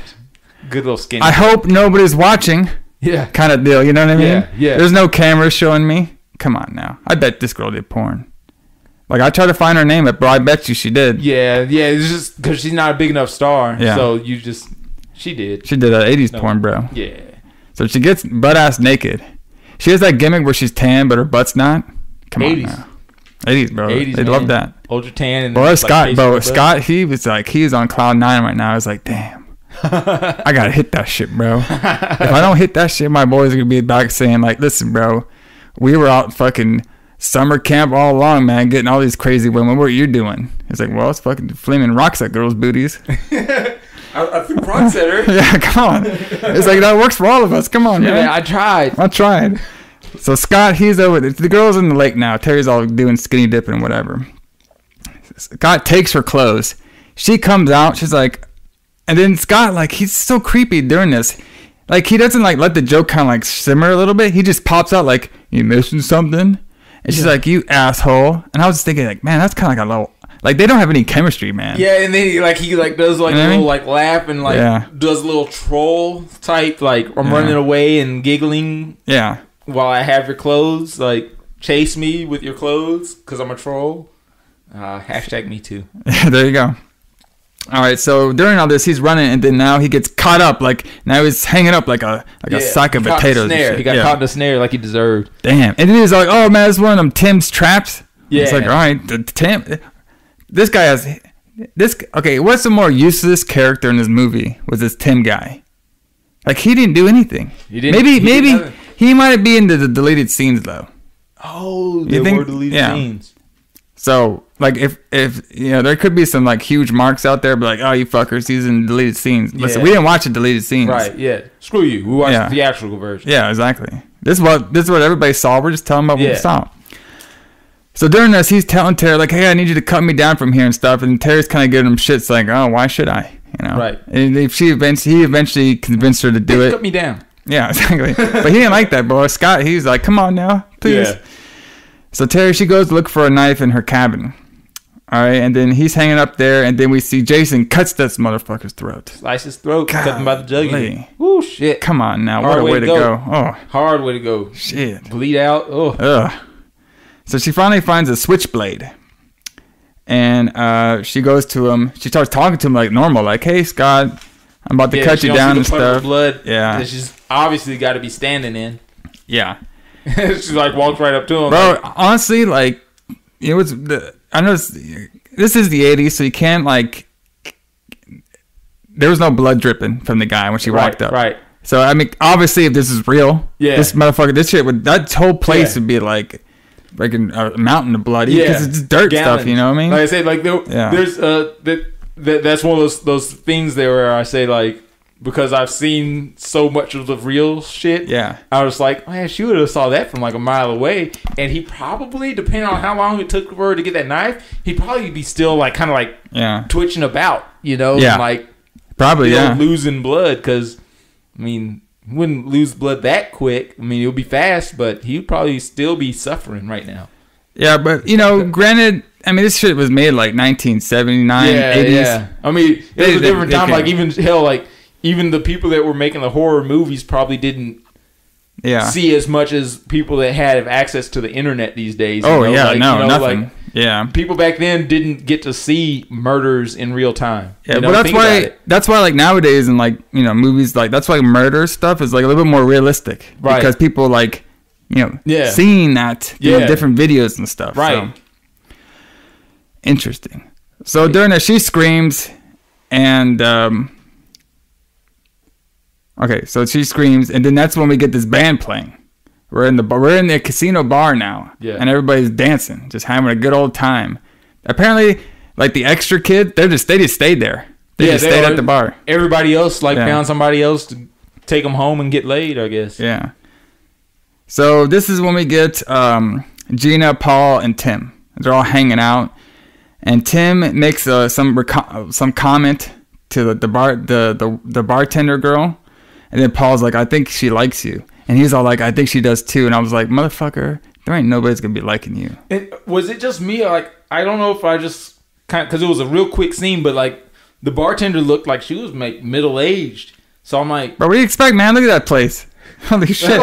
little skinny. I hope nobody's watching. Yeah. Kind of deal, you know what I mean? Yeah. There's no cameras showing me. Come on now. I bet this girl did porn. Like, I tried to find her name, but I bet you she did. Yeah, it's just because she's not a big enough star. Yeah. So she did. She did that 80s porn, bro. Yeah. So she gets butt-ass naked. She has that gimmick where she's tan, but her butt's not. Come 80s. On now. 80s, bro. 80s, they love that. Ultra tan. And boy, Scott, he was on cloud 9 right now. I was like, damn. I got to hit that shit, bro. If I don't hit that shit, my boys are going to be back saying, like, listen, bro, we were out fucking summer camp all along, man, getting all these crazy women. What are you doing? It's like, well, it's fucking flaming rocks at girls' booties. I threw rocks at her. Yeah, come on. It's like, that works for all of us. Come on, man. I tried. Like, So Scott, he's over there. The girl's in the lake now. Terry's all doing skinny dipping and whatever. Scott takes her clothes. She comes out. She's like, and then Scott, like, he's so creepy during this. Like, he doesn't, like, let the joke kind of, like, simmer a little bit. He just pops out, like, you missing something? And she's like, you asshole. And I was just thinking, like, man, that's kind of like a little, like, they don't have any chemistry, man. Yeah, and then he does, like, a little, like, laugh and, like, does a little troll type, like, I'm running away and giggling. Yeah. While I have your clothes, like, chase me with your clothes because I'm a troll. Hashtag me too. There you go. All right, so during all this, he's running, and then now he gets caught up. Like, now he's hanging up like a sack of potatoes. He got caught in the snare like he deserved. Damn. And then he's like, oh, man, it's one of them Tim's traps. Yeah. It's like, all right, Tim. This guy has... Okay, what's the more useless character in this movie was this Tim guy? Like, he didn't do anything. Maybe he might be into the deleted scenes, though. Oh, there were deleted scenes. So, like, if you know, there could be some, like, huge marks out there, but like, oh, you fuckers, he's in deleted scenes. Listen, we didn't watch the deleted scenes. Right, yeah. Screw you. We watched the theatrical version. Yeah, exactly. This is what everybody saw. We're just telling them about what we saw. So during this, he's telling Terry, like, hey, I need you to cut me down from here and stuff. And Terry's kind of giving him shit. It's like, oh, why should I? You know? Right. And he eventually convinced her to do it. Cut me down. Yeah, exactly. But he didn't like that, boy. Scott, he's like, come on now, please. Yeah. So Terry, she goes to look for a knife in her cabin. All right, and then he's hanging up there, and then we see Jason cuts this motherfucker's throat. Slice his throat, cut him by the jugular. Ooh, shit. Come on now, what a way to go. Oh, hard way to go. Shit. Bleed out. Oh. Ugh. So she finally finds a switchblade, and she goes to him. She starts talking to him like normal, like, hey, Scott, I'm about to cut you down and stuff. Blood. Yeah. She's obviously got to be standing in. Yeah. She like walks right up to him. Bro, like, honestly, like, it was I know this is the 80s, so you can't, like, there was no blood dripping from the guy when she walked up. Right. So, I mean, obviously, if this is real, this motherfucker, that whole place would be like a mountain of blood. Because it's dirt stuff, you know what I mean? Like I said, like, there's, that's one of those things there where I say, like, because I've seen so much of the real shit. Yeah. I was like, man, she would have saw that from like a mile away. And he probably, depending on how long it took for her to get that knife, he'd probably be still like kind of like twitching about, you know? Yeah. And like probably, losing blood. Because, I mean, he wouldn't lose blood that quick. I mean, it would be fast, but he'd probably still be suffering right now. Yeah, but, you know, granted, I mean, this shit was made like 1979, 80s. Yeah. I mean, it was a different time. Like, even, hell, like, even the people that were making the horror movies probably didn't see as much as people that have access to the internet these days. Oh, you know? Like, nothing. Like, yeah. People back then didn't get to see murders in real time. Yeah, you know, but that's why like nowadays in like, you know, movies, like that's why murder stuff is like a little bit more realistic. Right. Because people like, you know, seeing that in different videos and stuff. Right. So. Interesting. So during that, she screams and okay, so she screams, and then that's when we get this band playing. We're in the casino bar now, and everybody's dancing, just having a good old time. Apparently, like the extra kid, they just stayed there. They just stayed at the bar. Everybody else found somebody else to take them home and get laid, I guess. Yeah. So this is when we get Gina, Paul, and Tim. They're all hanging out, and Tim makes some comment to the bartender girl. And then Paul's like, I think she likes you. And he's all like, I think she does too. And I was like, motherfucker, there ain't nobody's going to be liking you. Was it just me? Like, I don't know if I just kind of, because it was a real quick scene, but like the bartender looked like she was like middle-aged. So I'm like, bro, what do you expect, man? Look at that place. Holy shit.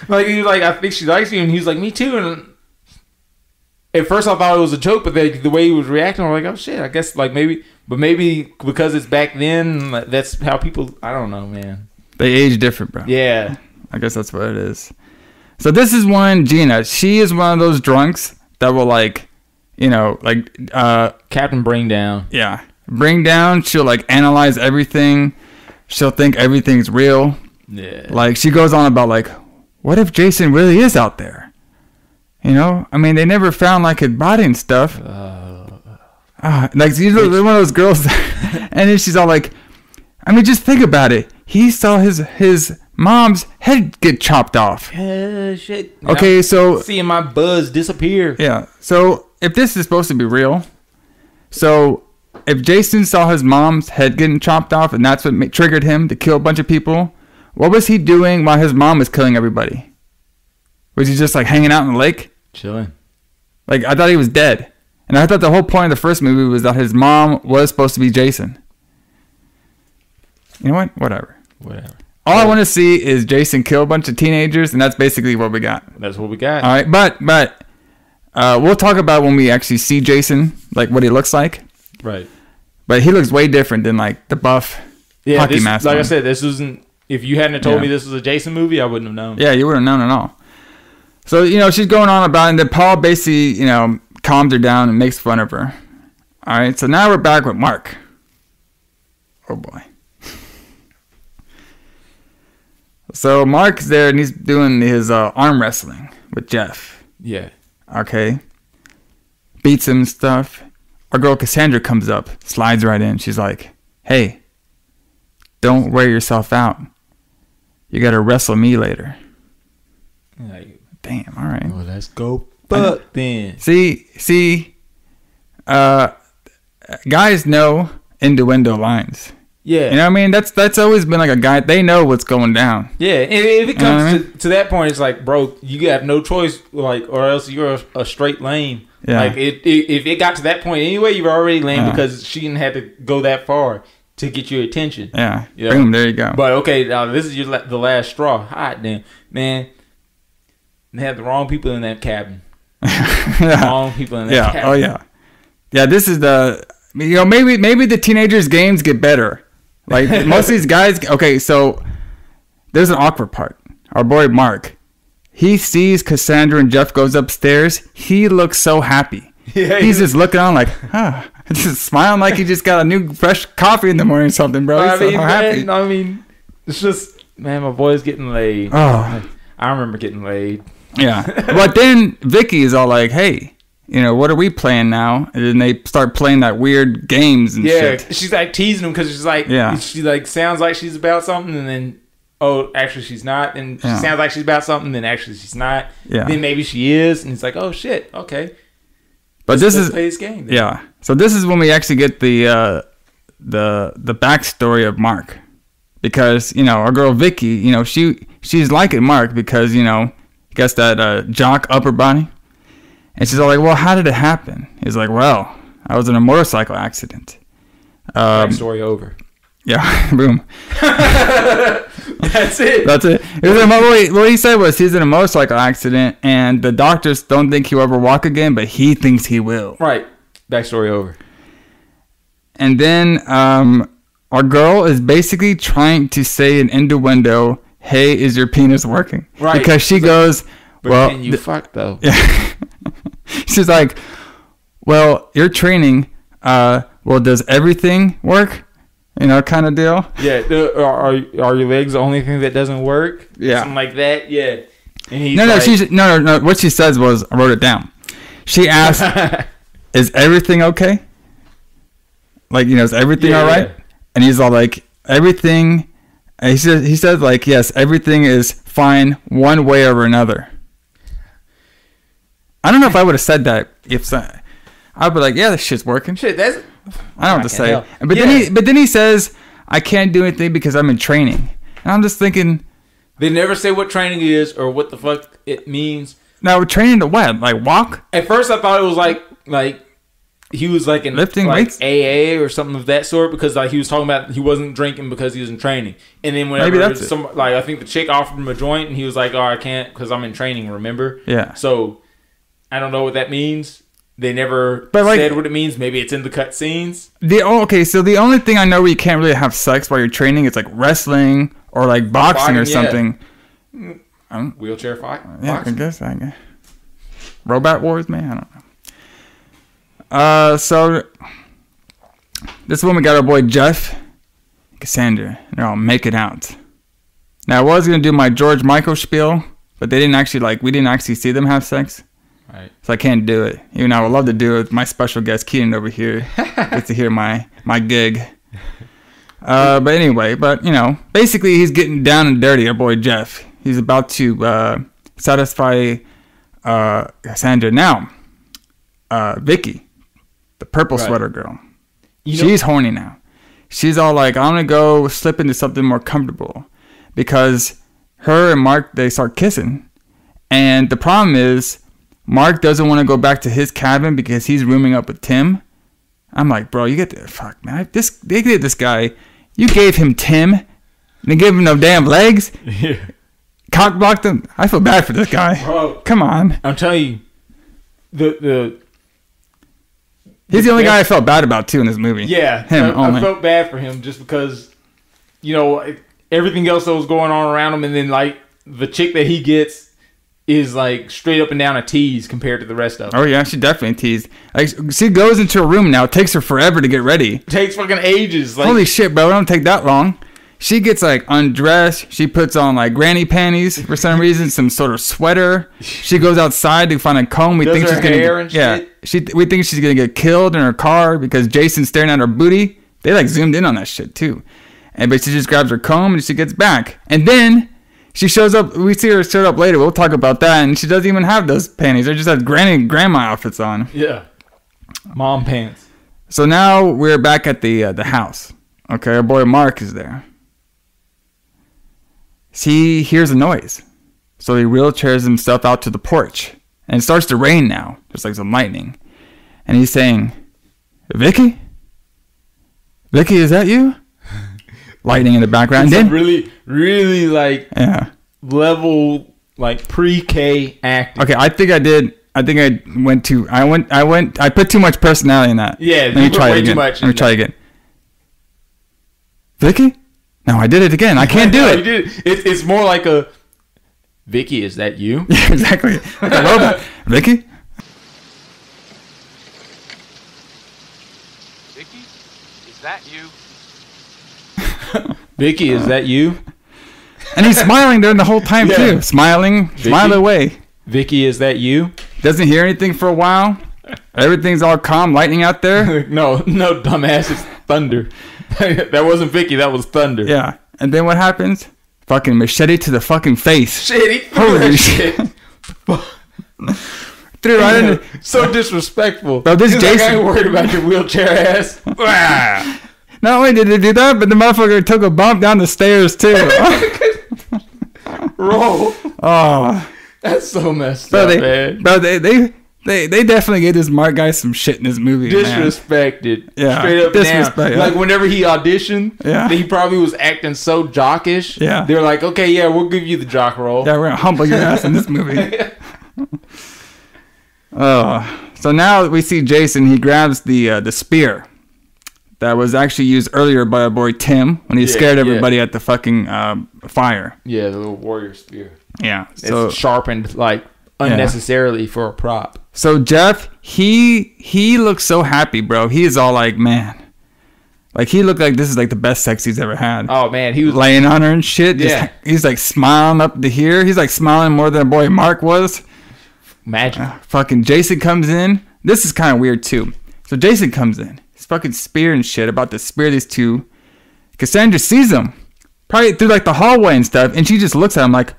Like, he was like, I think she likes you. And he was like, me too. And at first I thought it was a joke, but the way he was reacting, I'm like, oh shit, I guess like maybe because it's back then, that's how people, I don't know, man. They age different, bro. Yeah. I guess that's what it is. So this is one, Gina. She is one of those drunks that will like, you know, like... Captain Bring Down. Yeah. Bring Down. She'll like analyze everything. She'll think everything's real. Yeah. Like she goes on about like, what if Jason really is out there? You know? I mean, they never found like his body and stuff. Like, you know, one of those girls. And then she's all like, I mean, just think about it. He saw his mom's head get chopped off. Shit. Okay, so seeing my buzz disappear. Yeah. So if this is supposed to be real, so if Jason saw his mom's head getting chopped off and that's what triggered him to kill a bunch of people, what was he doing while his mom was killing everybody? Was he just like hanging out in the lake? Chilling. Like, I thought he was dead. And I thought the whole point of the first movie was that his mom was supposed to be Jason. You know what? Whatever. All I want to see is Jason kill a bunch of teenagers, and that's basically what we got. That's what we got. All right, but we'll talk about when we actually see Jason, like what he looks like. Right. But he looks way different than like the buff hockey mask. Like one. I said, this wasn't. If you hadn't told me this was a Jason movie, I wouldn't have known. Yeah, you wouldn't have known at all. So she's going on about it, and then Paul basically calms her down and makes fun of her. All right, so now we're back with Mark. Oh boy. So Mark's there and he's doing his arm wrestling with Jeff. Yeah. Okay. Beats him and stuff. Our girl Cassandra comes up, slides right in. She's like, hey, don't wear yourself out. You got to wrestle me later. Like, damn, all right. Well, let's go fuck then. See, guys know innuendo lines. Yeah. You know what I mean? That's always been like a guy. They know what's going down. Yeah. If it comes to that point, it's like, bro, you got no choice, like, or else you're a straight lame. Yeah. Like, if it got to that point anyway, you're already lame because she didn't have to go that far to get your attention. Yeah. You know? Boom, there you go. But, okay, now this is the last straw. Hot damn. Man, they had the wrong people in that cabin. Yeah. Wrong people in that cabin. Oh, yeah. Yeah, this is maybe the teenagers' games get better. Like, most of these guys, okay, so there's an awkward part. Our boy Mark, he sees Cassandra and Jeff goes upstairs. He looks so happy. Yeah, he's just looking on like, just smiling like he just got a new fresh coffee in the morning or something, bro. He's so happy. I mean, it's just, man, my boy's getting laid. Oh. I remember getting laid. Yeah. But then Vicky is all like, hey, what are we playing now? And then they start playing that weird games and shit. Yeah, she's like teasing him because she's like, she like sounds like she's about something, and then actually she's not, and she sounds like she's about something, then actually she's not. Yeah. Then maybe she is, and it's like, oh shit, okay. But let's play this game. Then. Yeah. So this is when we actually get the backstory of Mark, because our girl Vicky, she's liking Mark because he gets that jock upper body. And she's all like, well, how did it happen? He's like, well, I was in a motorcycle accident. Story over. Yeah, boom. That's it. What he said was he's in a motorcycle accident, and the doctors don't think he'll ever walk again, but he thinks he will. Right. Backstory over. And then our girl is basically trying to say an innuendo, hey, is your penis working? Right. Because she goes, well... Can you fuck, though? Yeah. She's like, well, you're training. Well, does everything work? Kind of deal. Yeah. Are your legs the only thing that doesn't work? Yeah. Something like that. Yeah. And he's no. What she says was, I wrote it down. She asked, "Is everything okay? Like, is everything all right?" Yeah. And he's all like, "Everything." And he says like, "Yes, everything is fine, one way or another." I don't know if I would have said that I'd be like, yeah, this shit's working. Shit, I don't know what to say. But then he says, I can't do anything because I'm in training. And I'm just thinking, they never say what training is or what the fuck it means. Now, training to what? Like walk? At first, I thought it was like he was like in lifting weights, AA or something of that sort, because like he was talking about he wasn't drinking because he was in training. And then whenever I think the chick offered him a joint, and he was like, oh, I can't because I'm in training. Remember? Yeah. So I don't know what that means. They never said what it means. Maybe it's in the cut scenes. So the only thing I know where you can't really have sex while you're training is like wrestling or like boxing or something. Wheelchair fight. Yeah, I guess. Robot Wars, man. I don't know. So this is when we got our boy Jeff, Cassandra, and they're all making out. Now I was gonna do my George Michael spiel, but we didn't actually see them have sex. Right. So I can't do it. Even though I would love to do it with my special guest Keenan over here. Get to hear my gig. But anyway, basically he's getting down and dirty, our boy Jeff. He's about to satisfy Cassandra. Now, Vicky, the purple sweater girl, she's horny now. She's all like, I'm going to go slip into something more comfortable. Because her and Mark, they start kissing. And the problem is, Mark doesn't want to go back to his cabin because he's rooming up with Tim. I'm like, bro, you get the fuck, man. They gave this guy, you gave him Tim. And they gave him no damn legs. Yeah. Cock blocked him. I feel bad for this guy. Bro, come on. I'm telling you, he's the only guy I felt bad about too in this movie. Yeah, him only. I felt bad for him just because, everything else that was going on around him, and then like the chick that he gets is like straight up and down a tease compared to the rest of them. Oh yeah, she definitely teased. Like she goes into a room now. It takes her forever to get ready. It takes fucking ages. Like, holy shit, bro! It don't take that long. She gets like undressed. She puts on like granny panties for some reason, some sort of sweater. She goes outside to find a comb. We think she's gonna we think she's gonna get killed in her car because Jason's staring at her booty. They like zoomed in on that shit too. But she just grabs her comb and she gets back. And then she shows up. We see her show up later. We'll talk about that. And she doesn't even have those panties. They just have grandma outfits on. Yeah, mom pants. So now we're back at the house. Okay, our boy Mark is there. He hears a noise. So he wheelchairs himself out to the porch. And it starts to rain now. Just like some lightning. And he's saying, Vicky? Vicky, is that you? Lightning in the background. It's really, really like level like pre-K acting. Okay, I think I put too much personality in that. Yeah, let me try it again. Let me try again. Vicky? No, I did it again. I can't do it. You did it. It's more like a Vicky, is that you? Yeah, exactly. Like a robot. Vicky? Vicky, is that you? Vicky, is that you? And he's smiling during the whole time too. Smiling, smile away. Vicky, is that you? Doesn't hear anything for a while. Everything's all calm, lightning out there. No, dumbass, it's thunder. That wasn't Vicky, that was thunder. Yeah. And then what happens? Fucking machete to the fucking face. Shit, he threw holy that shit. Threw right in. So disrespectful. Bro, this Jason. Like, I ain't worried about your wheelchair ass. Not only did he do that, but the motherfucker took a bump down the stairs too. Roll. Oh. That's so messed up, man. Bro, they definitely gave this Mark guy some shit in this movie. Disrespected. Man. Yeah. Straight up Disrespect, down. yeah. Like whenever he auditioned, he probably was acting so jockish. Yeah. They were like, okay, yeah, we'll give you the jock role. Yeah, we're gonna humble your ass in this movie. So now we see Jason. He grabs the spear that was actually used earlier by our boy Tim when he scared everybody at the fucking fire. Yeah, the little warrior spear. Yeah. So it's sharpened like unnecessarily for a prop. So Jeff, he looks so happy, bro. He is all like, man. Like, he looked like this is like the best sex he's ever had. Oh, man. He was laying on her and shit. He's like smiling up to here. He's like smiling more than our boy Mark was. Imagine. Fucking Jason comes in. This is kind of weird, too. So Jason comes in. He's fucking spearing shit about to spear these two. Cassandra sees him. Probably through like the hallway and stuff. And she just looks at him like,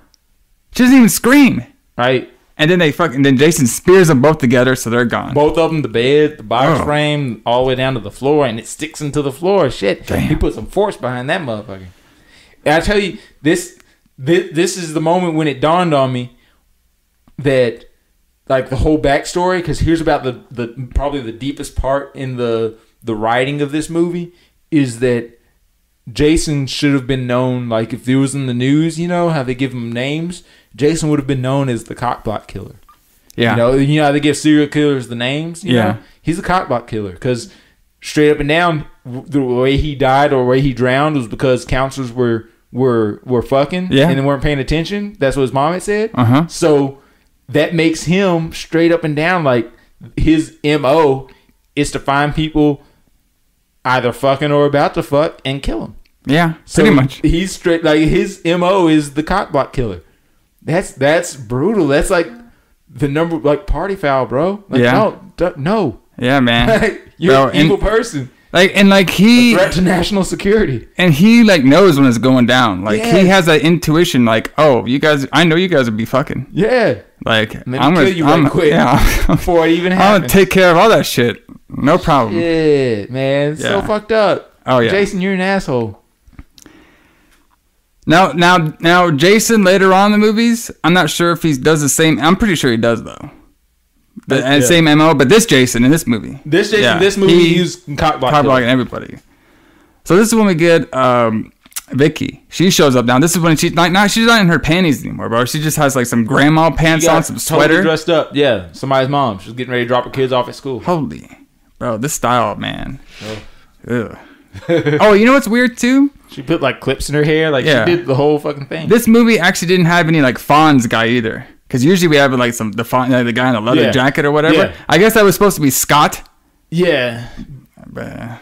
she doesn't even scream. Right. And then then Jason spears them both together, so they're gone. Both of them, the bed, the box frame, all the way down to the floor, and it sticks into the floor. Shit. Damn. He put some force behind that motherfucker. And I tell you, this is the moment when it dawned on me that, like, the whole backstory, because here's about the probably the deepest part in the writing of this movie, is that Jason should have been known, like, if it was in the news, you know, how they give him names, Jason would have been known as the cockblock killer. Yeah. You know how they give serial killers the names? You know? He's a cockblock killer because straight up and down, the way he died or the way he drowned was because counselors were fucking and they weren't paying attention. That's what his mom had said. Uh-huh. So that makes him straight up and down, like, his MO is to find people either fucking or about to fuck and kill them. Yeah, pretty much. He's straight, like, his MO is the cockblock killer. That's brutal. That's like the number, like, party foul, bro. Like, no. Yeah, man. You're an evil person. he threat to national security. And he like knows when it's going down. Like he has that intuition. Like, oh, you guys, I know you guys would be fucking. Yeah. Like I'm gonna kill you right quick. Yeah, before it even happens. I'm gonna take care of all that shit. No problem. Shit, man, it's so fucked up. Oh yeah, Jason, you're an asshole. Now, Jason later on in the movies, I'm not sure if he does the same. I'm pretty sure he does though. The same MO, but this Jason in this movie. This movie, he's cock-blocking everybody. So this is when we get Vicky. She shows up now. This is when she's not in her panties anymore, bro. She just has like some grandma pants on, some sweater. Totally dressed up. Yeah, somebody's mom. She's getting ready to drop her kids off at school. Holy, bro, this style, man. Ugh. Oh, you know what's weird too? She put like clips in her hair. Like she did the whole fucking thing. This movie actually didn't have any like Fonz guy either. Because usually we have like the guy in a leather jacket or whatever. Yeah. I guess that was supposed to be Scott. Yeah. But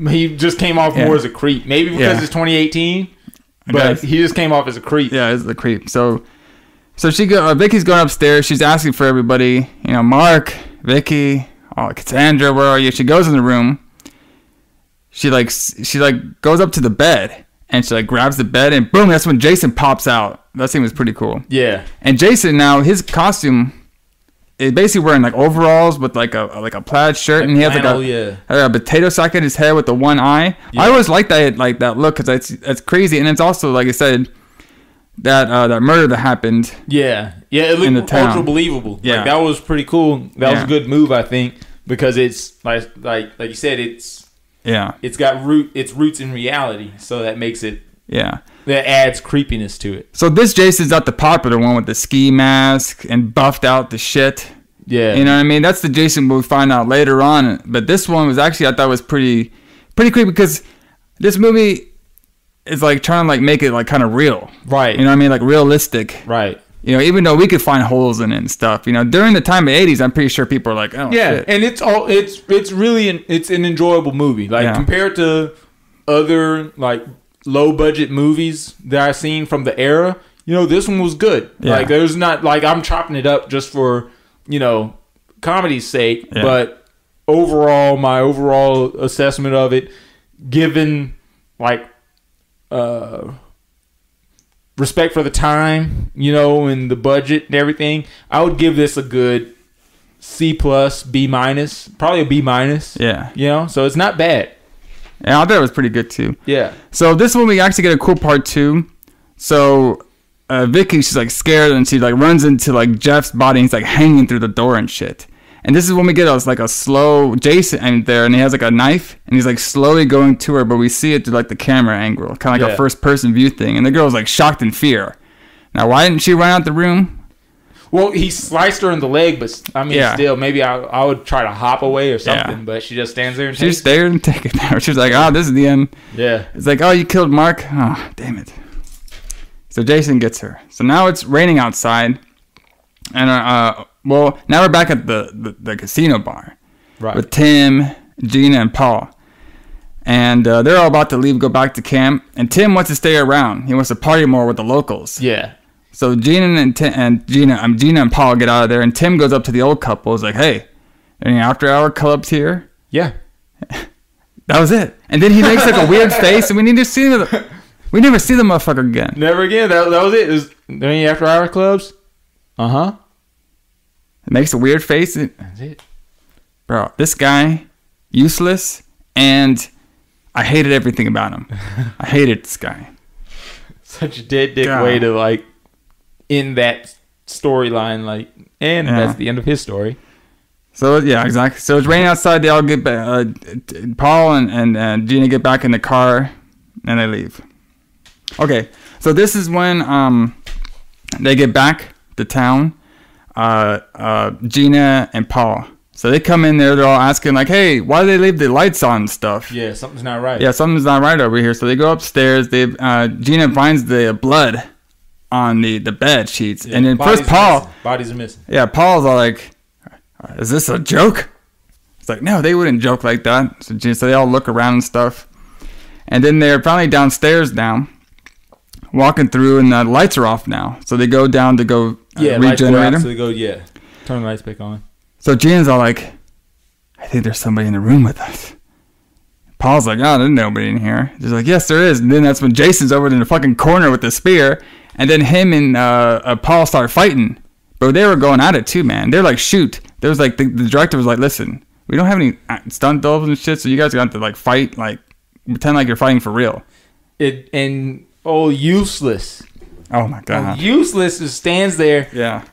he just came off more as a creep. Maybe because it's 2018. But he just came off as a creep. Yeah, as a creep. So Vicky's going upstairs. She's asking for everybody. You know, Mark, Vicky, Cassandra, where are you? She goes in the room. She goes up to the bed. And she like grabs the bed and boom, that's when Jason pops out. That scene was pretty cool. Yeah. And Jason now, his costume is basically wearing like overalls with like a plaid shirt, and he has like a potato sack in his hair with the one eye. Yeah. I always like that look because that's crazy, and it's also like I said that murder that happened. Yeah, it looked ultra believable. Yeah, like, that was pretty cool. That was a good move, I think, because it's like you said, it's got roots in reality, so that makes it that adds creepiness to it. So this Jason's not the popular one with the ski mask and buffed out the shit. Yeah, you know what I mean. That's the Jason we'll find out later on. But this one was actually I thought was pretty creepy because this movie is like trying to like make it like kind of real, right? You know what I mean, like realistic, right? You know, even though we could find holes in it and stuff, you know, during the time of the 80s, I'm pretty sure people are like, oh, shit. And it's really an enjoyable movie. Like, compared to other, like, low-budget movies that I've seen from the era, you know, this one was good. Yeah. Like, there's not, like, I'm chopping it up just for, you know, comedy's sake, but my overall assessment of it, given, like, respect for the time, you know, and the budget and everything, I would give this a good C+, B-, probably a B-. Yeah. You know, so it's not bad. Yeah, I thought it was pretty good too. Yeah. So this one we actually get a cool part 2. So Vicky, she's like scared and she like runs into like Jeff's body and he's like hanging through the door and shit. And this is when we get a slow Jason in there, and he has like a knife, and he's like slowly going to her, but we see it through like the camera angle, kind of like a first-person view thing. And the girl's like shocked in fear. Now, why didn't she run out the room? Well, he sliced her in the leg, but I mean, still, maybe I would try to hop away or something. But she just stands there and takes it. She stared and takes it. She's like, "Oh, this is the end." Yeah. It's like, "Oh, you killed Mark." Oh, damn it. So Jason gets her. So now it's raining outside, and well, now we're back at the casino bar, right? With Tim, Gina, and Paul, and they're all about to leave, go back to camp. And Tim wants to stay around. He wants to party more with the locals. Yeah. So Gina and Paul get out of there, and Tim goes up to the old couple. He's like, "Hey, any after-hour clubs here?" Yeah. That was it. And then he makes like a weird face, and we never see the motherfucker again. Never again. That was it. Is there any after-hour clubs? Uh-huh. It makes a weird face. That's it. Bro, this guy, useless, and I hated everything about him. I hated this guy. Such a dead dick way to, like, end that storyline, like, and that's the end of his story. So, yeah, exactly. So it's raining outside. They all get back. Paul and Gina get back in the car, and they leave. Okay, so this is when they get back to town. Gina and Paul. So they come in there, they're all asking like, "Hey, why do they leave the lights on and stuff?" Yeah, something's not right. Yeah, something's not right over here. So they go upstairs. Gina finds the blood on the bed sheets, and then first Paul, bodies are missing. Yeah, Paul's all like, "Is this a joke?" It's like, no, they wouldn't joke like that. So they all look around and stuff, and then they're finally downstairs now, walking through, and the lights are off now. So they go down to go. Regenerate them. So they go, turn the lights back on. So Gina's all like, "I think there's somebody in the room with us." Paul's like, oh, there's nobody in here. She's like, yes, there is. And then that's when Jason's over in the fucking corner with the spear. And then him and Paul start fighting. But they were going at it too, man. They're like, shoot. There was like, the director was like, listen, we don't have any stunt doubles and shit, so you guys got to like fight, like pretend like you're fighting for real. Useless. Oh my god. Useless just stands there. Yeah.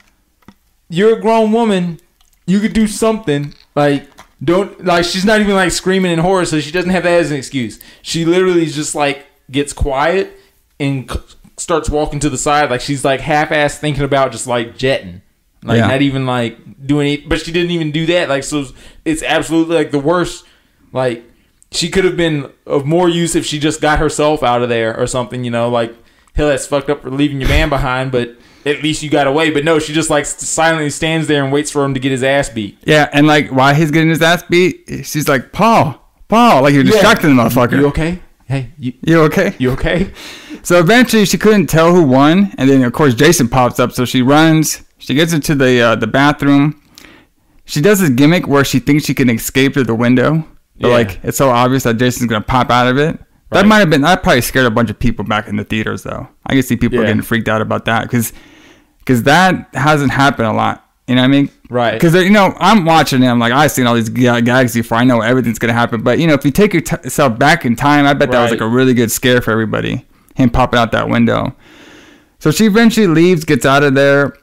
You're a grown woman. You could do something. Like, she's not even like screaming in horror, so she doesn't have that as an excuse. She literally just like gets quiet and starts walking to the side, like she's like half-assed thinking about just like jetting, like not even like doing it. But she didn't even do that. Like, so it's absolutely like the worst. Like, she could have been of more use if she just got herself out of there or something. You know, like, hell, that's fucked up for leaving your man behind, but at least you got away. But no, she just like silently stands there and waits for him to get his ass beat. Yeah, and like while he's getting his ass beat, she's like, Paul, like you're distracting the motherfucker. You okay? Hey, you okay? You okay? So eventually she couldn't tell who won, and then of course Jason pops up. So she runs. She gets into the bathroom. She does this gimmick where she thinks she can escape through the window, but like it's so obvious that Jason's gonna pop out of it. Right. That probably scared a bunch of people back in the theaters though. I can see people getting freaked out about that because that hasn't happened a lot. You know what I mean? Right. Because, you know, I'm watching it. I'm like, I've seen all these gags before. I know everything's going to happen. But, you know, if you take yourself back in time, I bet that was like a really good scare for everybody. Him popping out that window. So she eventually leaves, gets out of there.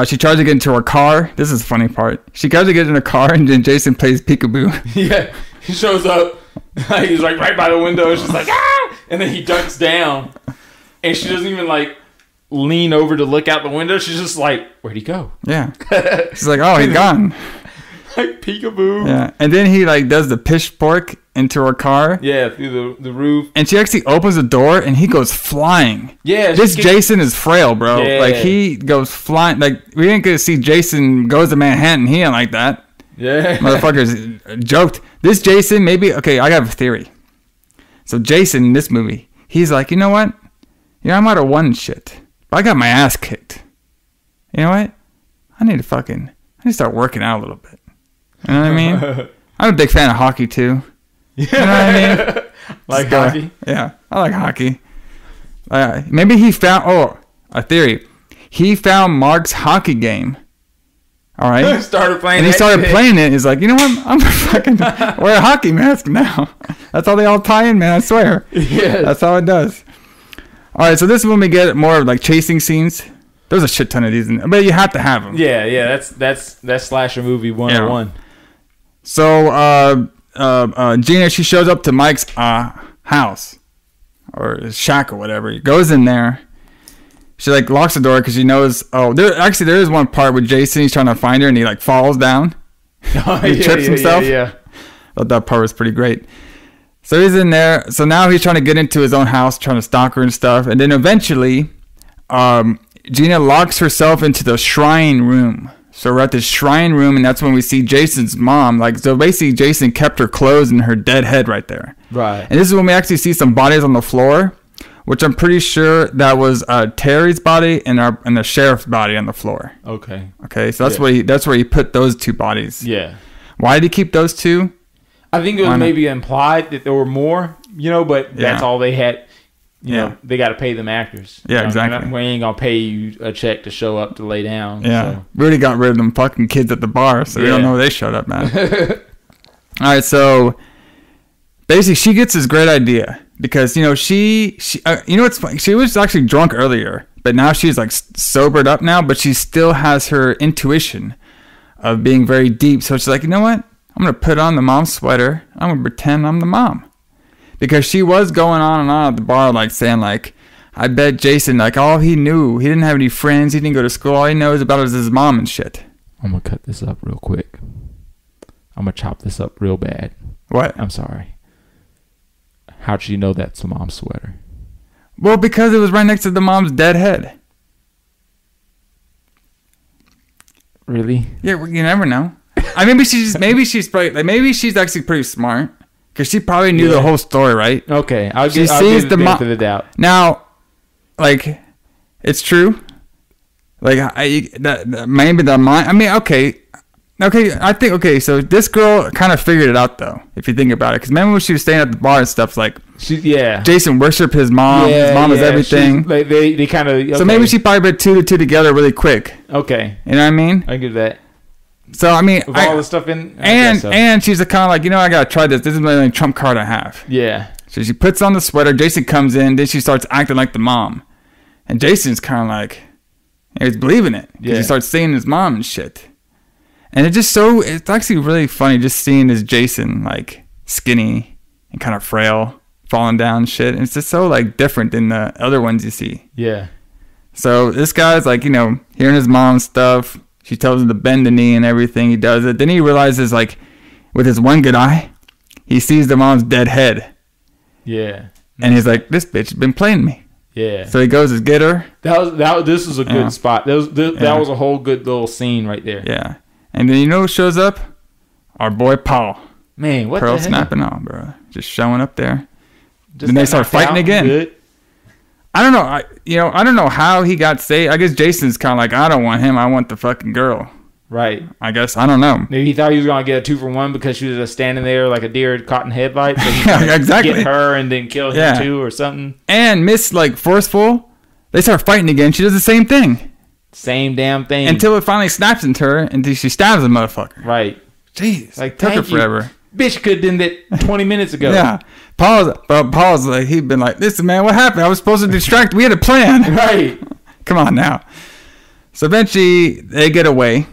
She tries to get into her car. This is the funny part. She tries to get in her car, and then Jason plays peekaboo. Yeah. He shows up. He's like right by the window. And she's like, ah! And then he ducks down. And she doesn't even like lean over to look out the window. She's just like, where'd he go? Yeah. She's like, oh, he's gone. Like peekaboo. Yeah. And then he like does the pitchfork into her car. Yeah, through the roof. And she actually opens the door and he goes flying. Yeah. Jason is frail, bro. Yeah. Like he goes flying. Like we didn't get to see Jason goes to Manhattan. He ain't like that. Yeah. Motherfuckers joked. This Jason, maybe, okay, I got a theory. So Jason in this movie, he's like, you know what? Yeah, I might have won shit. But I got my ass kicked. You know what? I need to start working out a little bit. You know what I mean? I'm a big fan of hockey too. You know what I mean? Like hockey? Yeah, I like hockey. Maybe he found, a theory. He found Mark's hockey game. All right? Started playing and he started playing it. He's like, you know what? I'm gonna fucking wear a hockey mask now. That's how they all tie in, man. I swear. Yeah. That's how it does. All right, so this is when we get more of like chasing scenes. There's a shit ton of these, but you have to have them. Yeah, that's slasher movie 101. So Gina, she shows up to Mike's house or shack or whatever. He goes in there. She like locks the door because she knows. Oh, there is one part with Jason. He's trying to find her and he like falls down. He trips himself. Yeah. I thought that part was pretty great. So he's in there. So now he's trying to get into his own house, trying to stalk her and stuff. And then eventually, Gina locks herself into the shrine room. So we're at the shrine room, and that's when we see Jason's mom. Like, so basically, Jason kept her clothes and her dead head right there. Right. And this is when we actually see some bodies on the floor, which I'm pretty sure that was Terry's body and the sheriff's body on the floor. Okay. Okay. So that's where he put those two bodies. Yeah. Why did he keep those two? I think it was maybe implied that there were more, but that's all they had. You know, they got to pay them actors. Yeah, exactly. We ain't going to pay you a check to show up to lay down. Yeah. So. We already got rid of them fucking kids at the bar, so we don't know where they showed up, man. All right, so basically she gets this great idea because, she what's funny? She was actually drunk earlier, but now she's like sobered up now, but she still has her intuition of being very deep. So she's like, you know what? I'm going to put on the mom's sweater. I'm going to pretend I'm the mom. Because she was going on and on at the bar, like saying, like, I bet Jason, like, all he knew, he didn't have any friends, he didn't go to school, all he knows about is his mom and shit. I'm going to cut this up real quick. I'm going to chop this up real bad. What? I'm sorry. How'd she know that's the mom's sweater? Well, because it was right next to the mom's dead head. Really? Yeah, you never know. Maybe she's actually pretty smart. Because she probably knew the whole story, right? Okay. I'll give the benefit of the doubt. Now, like, it's true. Like, maybe the mind. I mean, okay. Okay, I think, okay, so this girl kind of figured it out, though, if you think about it. Because remember when she was staying at the bar and stuff, like, Jason worshiped his mom. His mom is everything. They kind of... Okay. So maybe she probably put two to two together really quick. Okay. You know what I mean? I get that. So, I mean... With all the stuff in... And she's the kind of like, you know, I got to try this. This is the only trump card I have. Yeah. So she puts on the sweater. Jason comes in. Then she starts acting like the mom. And Jason's kind of like... He's believing it. Because he starts seeing his mom and shit. And it's actually really funny just seeing this Jason, like, skinny and kind of frail, falling down and shit. And it's just so, like, different than the other ones you see. Yeah. So this guy's, like, you know, hearing his mom's stuff. She tells him to bend the knee and everything. He does it. Then he realizes, like, with his one good eye, he sees the mom's dead head. Yeah. And he's like, this bitch has been playing me. Yeah. So he goes to get her. This was a good spot. That was a whole good little scene right there. Yeah. And then you know who shows up? Our boy Paul. Man, what Pearl the heck? snapping on, bro. Just showing up there. Just then they start fighting again. Good. I don't know. I don't know how he got saved. I guess Jason's kind of like, I don't want him. I want the fucking girl. Right. I guess. I don't know. Maybe he thought he was going to get a 2-for-1 because she was just standing there like a deer caught in headlights. So Yeah, exactly. Get her and then kill him too or something. And Miss, like, forceful. They start fighting again. She does the same thing. Same damn thing. Until it finally snaps into her and she stabs the motherfucker. Right. Jeez. Like, took her thank you. forever. Bitch could have done that 20 minutes ago. Yeah. Paul's like, he'd been like, listen, man, what happened? I was supposed to distract. We had a plan. Right. Come on now. So eventually they get away.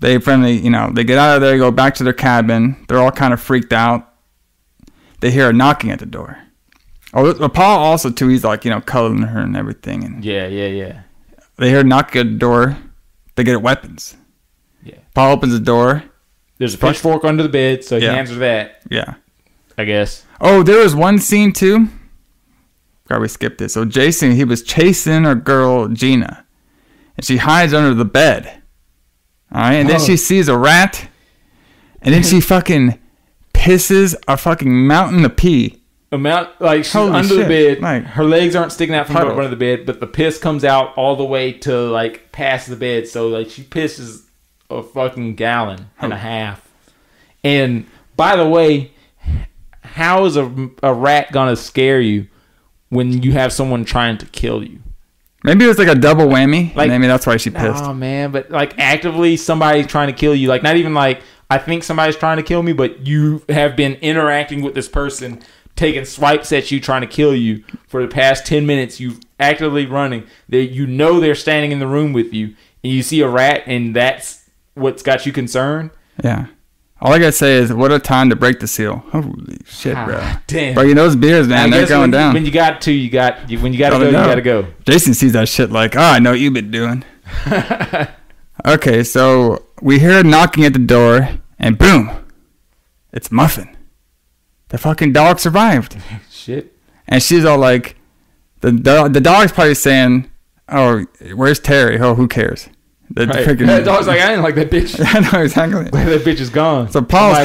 They they get out of there, go back to their cabin. They're all kind of freaked out. They hear a knocking at the door. Oh, Paul also, too, he's like, cuddling her and everything. And Yeah. they hear a knock at the door. They get weapons. Yeah. Paul opens the door. There's a pitchfork under the bed, so he answers that. Yeah. I guess. Oh, there was one scene, too. God, we skipped it. So Jason, he was chasing our girl, Gina. And she hides under the bed. All right? And then she sees a rat. And then she fucking pisses a fucking mountain of pee. Like, she's under the bed. Like, her legs aren't sticking out from under the bed, but the piss comes out all the way to, like, past the bed. So, like, she pisses a fucking gallon and a half. And, by the way, how is a rat gonna scare you when you have someone trying to kill you? Maybe it was like a double whammy. Like, maybe that's why she pissed. Oh, man. But, like, actively somebody's trying to kill you. Like, not even like, I think somebody's trying to kill me, but you have been interacting with this person, taking swipes at you, trying to kill you for the past 10 minutes. You've actively running. They're standing in the room with you, and you see a rat, and that's what's got you concerned. Yeah. All I gotta say is, what a time to break the seal. Holy shit, bro. Damn. But those beers, man, they're going down. When you got to, you gotta go. Jason sees that shit like, I know what you've been doing. Okay, so we hear knocking at the door, and boom, it's Muffin. The fucking dog survived. Shit. And she's all like, the dog's probably saying, oh, where's Terry? Oh, who cares? The dog's like, I didn't like that bitch. I know, exactly. That bitch is gone. So Paul's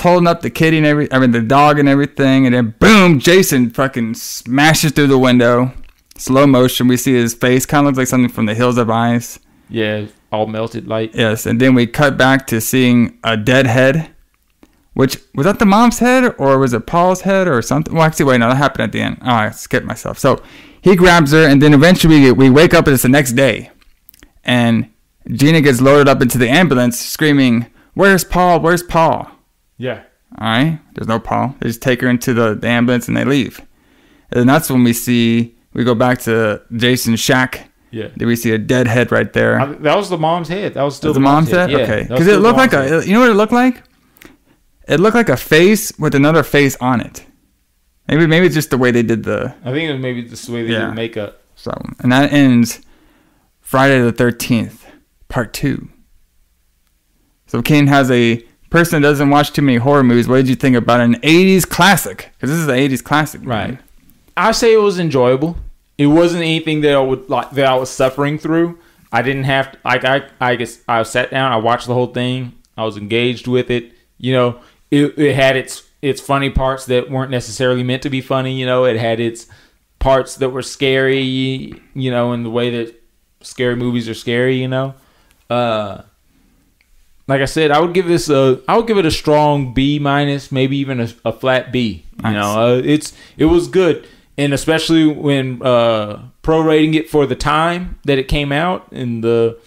holding up the kitty and the dog and everything, and then boom, Jason fucking smashes through the window. Slow motion. We see his face. Kind of looks like something from The Hills of Ice. Yeah, all melted light. Yes, and then we cut back to seeing a dead head. Which, was that the mom's head, or was it Paul's head, or something? Well, actually, wait, no, that happened at the end. Oh, I skipped myself. So, he grabs her, and then eventually we wake up, and it's the next day. And Gina gets loaded up into the ambulance, screaming, where's Paul? Where's Paul? Yeah. All right? There's no Paul. They just take her into the ambulance, and they leave. And that's when we go back to Jason's shack. Yeah. Then we see a dead head right there. That was the mom's head. That was still the mom's head? Yeah, okay. Because it looked like you know what it looked like? It looked like a face with another face on it. Maybe it's just the way they did the... I think it was maybe just the way they did the makeup. So, and that ends Friday the 13th, Part 2. So Keenan has a person that doesn't watch too many horror movies. What did you think about an 80s classic? Because this is an 80s classic. Right. I say it was enjoyable. It wasn't anything that I was suffering through. I didn't have to... I guess I sat down. I watched the whole thing. I was engaged with it. It had its funny parts that weren't necessarily meant to be funny. It had its parts that were scary, in the way that scary movies are scary, But like I said, I would give it a strong B minus, maybe even a flat B. Nice. You know, it was good, and especially when prorating it for the time that it came out and the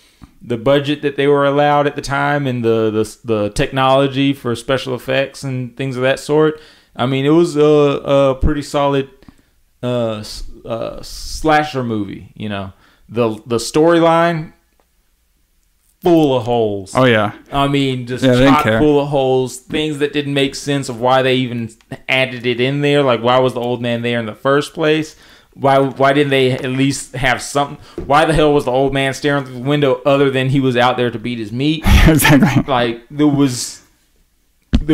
budget that they were allowed at the time and the technology for special effects and things of that sort. I mean, it was a pretty solid slasher movie. You know, the storyline full of holes. Oh yeah, I mean, just chock full of holes. Things that didn't make sense of why they even added it in there. Like, why was the old man there in the first place? Why didn't they at least have something? Why the hell was the old man staring through the window other than he was out there to beat his meat? Exactly. Like, there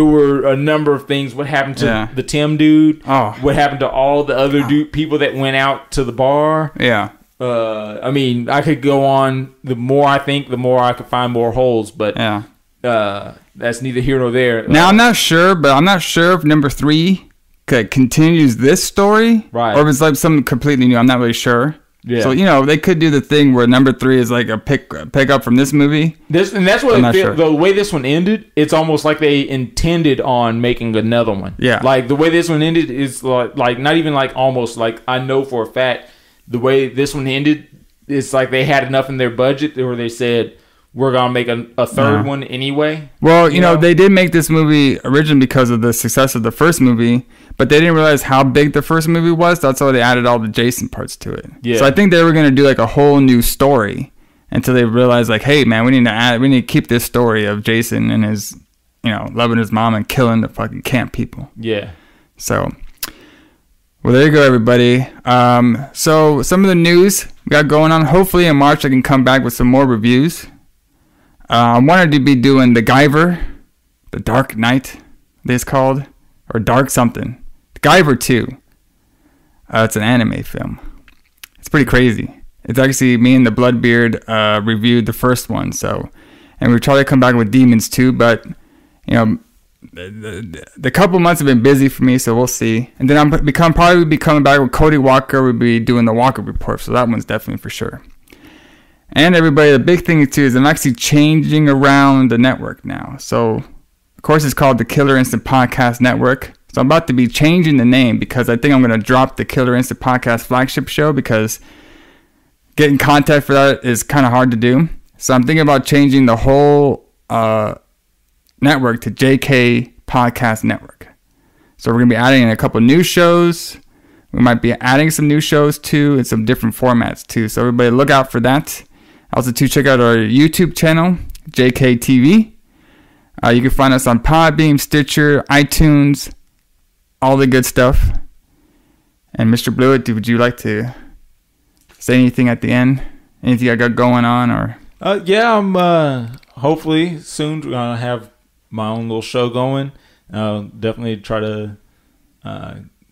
were a number of things. What happened to the Tim dude? Oh. What happened to all the other people that went out to the bar? Yeah. I mean, I could go on. The more I think, the more I could find more holes. But that's neither here nor there. Now, I'm not sure if number 3 continues this story, right, or if it's like something completely new. I'm not really sure. Yeah. So, you know, they could do the thing where number 3 is like a pick up from this movie. And that's what the way this one ended. It's almost like they intended on making another one. Yeah. Like the way this one ended is like not even like almost like, I know for a fact the way this one ended, it's like they had enough in their budget where they said, we're going to make a third one anyway. Well, you know, they did make this movie originally because of the success of the first movie, but they didn't realize how big the first movie was. That's why they added all the Jason parts to it. Yeah. So I think they were going to do like a whole new story until they realized, like, hey, man, we need to keep this story of Jason and his, you know, loving his mom and killing the fucking camp people. Yeah. So, well, there you go, everybody. So some of the news we got going on. Hopefully in March I can come back with some more reviews. I wanted to be doing The Guyver, The Dark Knight, it's called, or Dark something. The Guyver 2. It's an anime film. It's pretty crazy. It's actually me and the Bloodbeard reviewed the first one, and we're trying to come back with Demons 2, but, you know, the couple months have been busy for me, so we'll see. And then I'm probably be coming back with Cody Walker. We'll be doing the Walker Report, so that one's definitely for sure. And everybody, the big thing too is I'm actually changing around the network now. So, of course, it's called the Killer Instant Podcast Network. So I'm about to be changing the name because I think I'm going to drop the Killer Instant Podcast flagship show because getting contact for that is kind of hard to do. So I'm thinking about changing the whole network to JK Podcast Network. So we're going to be adding in a couple new shows. We might be adding some new shows too and some different formats too. So everybody look out for that. Also, to check out our YouTube channel, JKTV. You can find us on Podbeam, Stitcher, iTunes, all the good stuff. And Mr. Blueitt, would you like to say anything at the end? Anything I got going on? Or yeah, I'm hopefully soon gonna have my own little show going. Definitely try to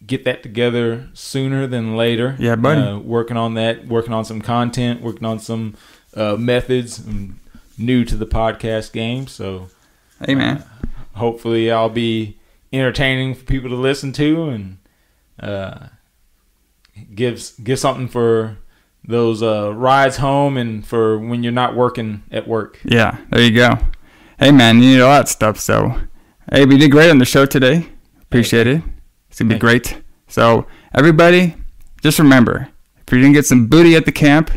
get that together sooner than later. Yeah, buddy. Working on that, working on some content, working on some methods. I'm new to the podcast game, so hey, man. Hopefully I'll be entertaining for people to listen to and give something for those rides home and for when you're not working at work. Yeah, there you go. Hey, man, you need all that stuff. So, hey, we did great on the show today. Appreciate it. It's going to be great. So, everybody, just remember, if you're going to get some booty at the camp,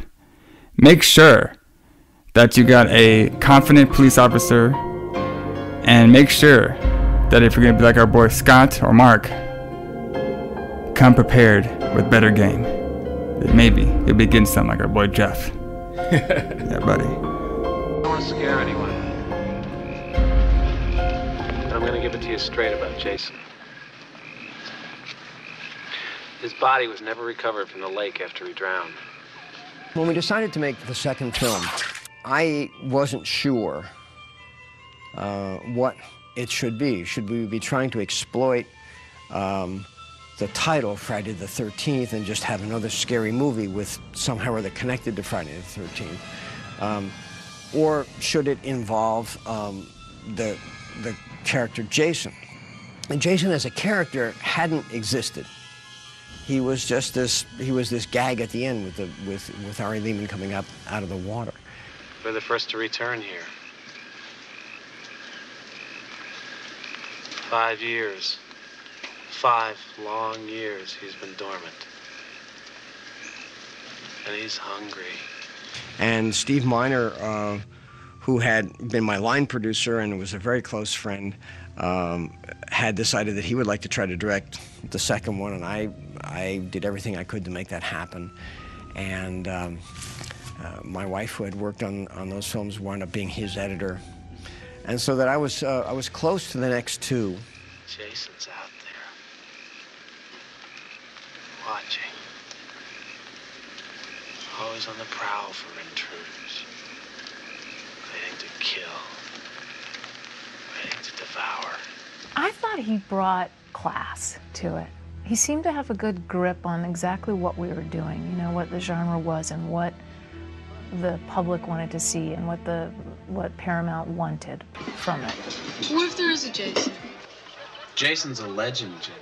make sure that you got a confident police officer, and make sure that if you're going to be like our boy Scott or Mark, come prepared with better game. Maybe you'll be getting something like our boy Jeff. Yeah, buddy. I don't want to scare anyone. But I'm going to give it to you straight about Jason. His body was never recovered from the lake after he drowned. When we decided to make the second film, I wasn't sure what it should be. Should we be trying to exploit the title Friday the 13th and just have another scary movie with somehow or other connected to Friday the 13th? Or should it involve the character Jason? And Jason as a character hadn't existed. He was just this gag at the end with Ari Lehman coming up out of the water. We're the first to return here. 5 years. 5 long years he's been dormant. And he's hungry. And Steve Miner, who had been my line producer and was a very close friend, had decided that he would like to try to direct the second one, and I did everything I could to make that happen. And my wife, who had worked on those films, wound up being his editor. And so that I was close to the next two. Jason's out there, watching. Always on the prowl for intruders. Waiting to kill. Waiting to devour. I thought he brought class to it. He seemed to have a good grip on exactly what we were doing, you know, what the genre was and what the public wanted to see and what Paramount wanted from it. What if there is a Jason? Jason's a legend, Jim.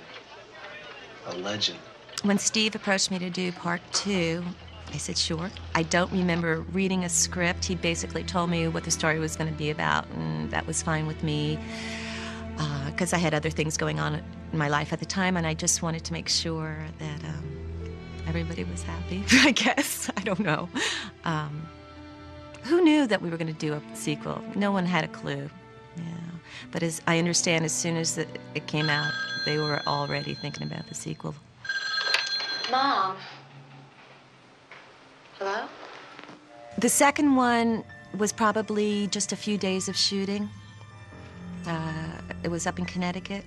A legend. When Steve approached me to do part 2, I said, sure. I don't remember reading a script. He basically told me what the story was going to be about, and that was fine with me because I had other things going on in my life at the time, and I just wanted to make sure that everybody was happy, I guess. I don't know. Who knew that we were going to do a sequel? No one had a clue. Yeah. But as I understand, as soon as it came out, they were already thinking about the sequel. Mom. Hello? The second one was probably just a few days of shooting. It was up in Connecticut.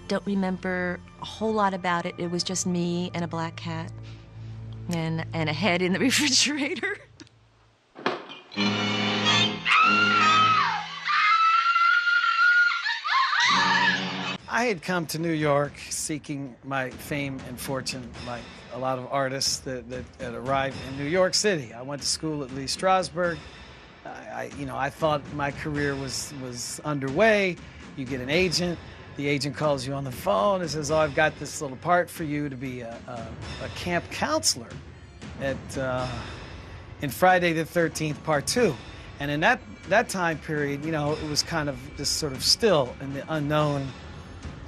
Don't remember a whole lot about it. It was just me and a black cat and a head in the refrigerator. I had come to New York seeking my fame and fortune, like a lot of artists that arrived in New York City. I went to school at Lee Strasberg. I thought my career was underway. You get an agent. The agent calls you on the phone and says, "Oh, I've got this little part for you to be a camp counselor in Friday the 13th, Part 2." And in that time period, you know, it was kind of just sort of still in the unknown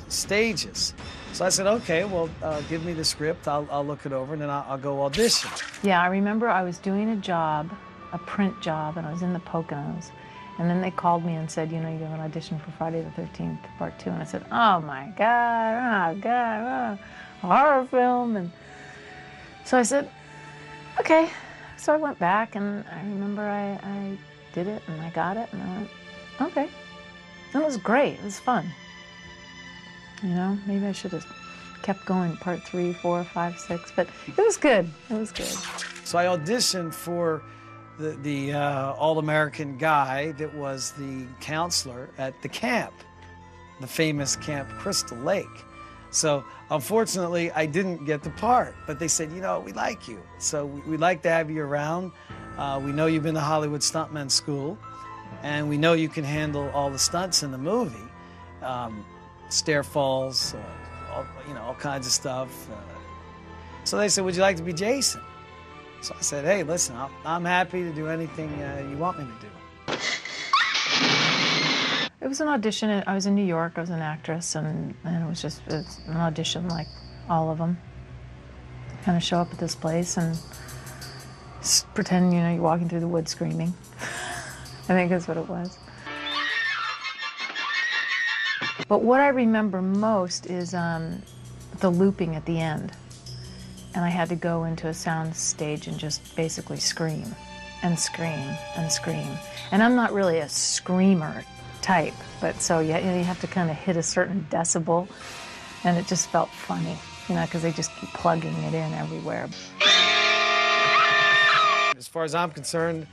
stages. So I said, okay, well, give me the script. I'll look it over, and then I'll go audition. Yeah, I remember I was doing a job, a print job, and I was in the Poconos. And then they called me and said, you know, you have an audition for Friday the 13th, Part 2. And I said, oh, my God, a horror film. And so I said, okay. So I went back, and I remember I did it, and I got it, and I went, okay. And it was great. It was fun. You know, maybe I should have kept going, Part 3, 4, 5, 6, but it was good. It was good. So I auditioned for the all-American guy that was the counselor at the camp, the famous Camp Crystal Lake. So unfortunately, I didn't get the part, but they said, you know, we like you, so we'd like to have you around. We know you've been to Hollywood Stuntman School, and we know you can handle all the stunts in the movie. Stair falls, all kinds of stuff. So they said, would you like to be Jason? So I said, hey, listen, I'm happy to do anything you want me to do. It was an audition. I was in New York. I was an actress, and it was an audition like all of them. Kind of show up at this place and pretend, you know, you're walking through the woods screaming. I think that's what it was. But what I remember most is the looping at the end. And I had to go into a sound stage and just basically scream and scream and scream. And I'm not really a screamer type, but so yeah, you have to kind of hit a certain decibel, and it just felt funny, you know, because they just keep plugging it in everywhere. As far as I'm concerned,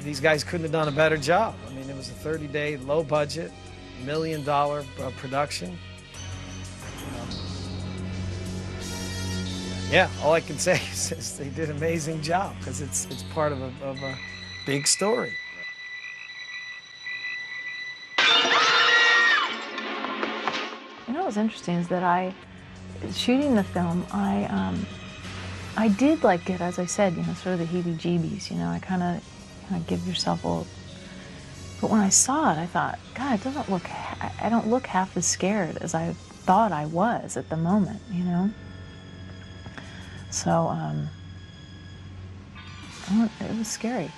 these guys couldn't have done a better job. I mean, it was a 30-day, low-budget, $1 million production. Yeah, all I can say is they did an amazing job, because it's part of a big story. You know what's interesting is that shooting the film, I did like get, as I said, you know, sort of the heebie-jeebies. You know, I kind of give yourself a But when I saw it, I thought, God, it doesn't look, I don't look half as scared as I thought I was at the moment, you know? So, it was scary.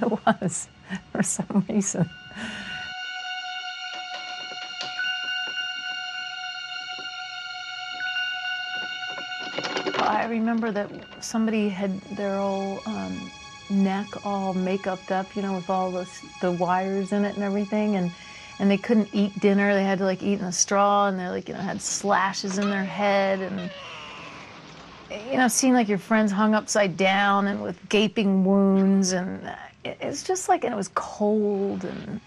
It was, for some reason. I remember that somebody had their old neck all make-upped up, you know, with all the wires in it and everything, and they couldn't eat dinner. They had to like eat in a straw, and they like, you know, had slashes in their head, and you know, seeing like your friends hung upside down and with gaping wounds, and it's just like, and it was cold, and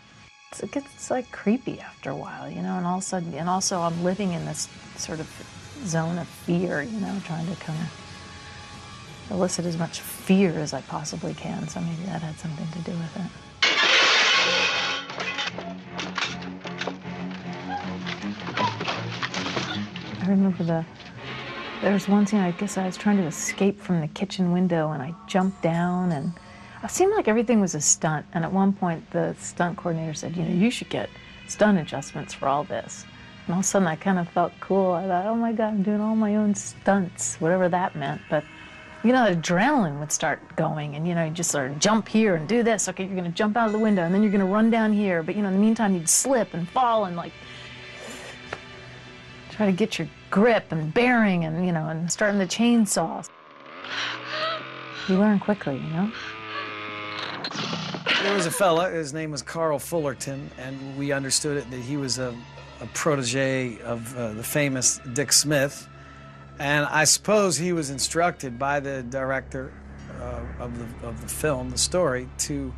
it gets like creepy after a while, you know, and all of a sudden, and also I'm living in this sort of zone of fear, you know, trying to kind of elicit as much fear as I possibly can, so maybe that had something to do with it. I remember there was one scene, I guess I was trying to escape from the kitchen window, and I jumped down, and it seemed like everything was a stunt, and at one point the stunt coordinator said, you know, you should get stunt adjustments for all this. And all of a sudden I kind of felt cool. I thought, oh my God, I'm doing all my own stunts, whatever that meant. But, you know, adrenaline would start going, and, you know, you just sort of jump here and do this. Okay, you're going to jump out of the window, and then you're going to run down here. But, you know, in the meantime, you'd slip and fall and, like, try to get your grip and bearing and, you know, and starting the chainsaw. You learn quickly, you know? There was a fella, his name was Carl Fullerton, and we understood it that he was a protege of the famous Dick Smith, and I suppose he was instructed by the director of the film, the story, to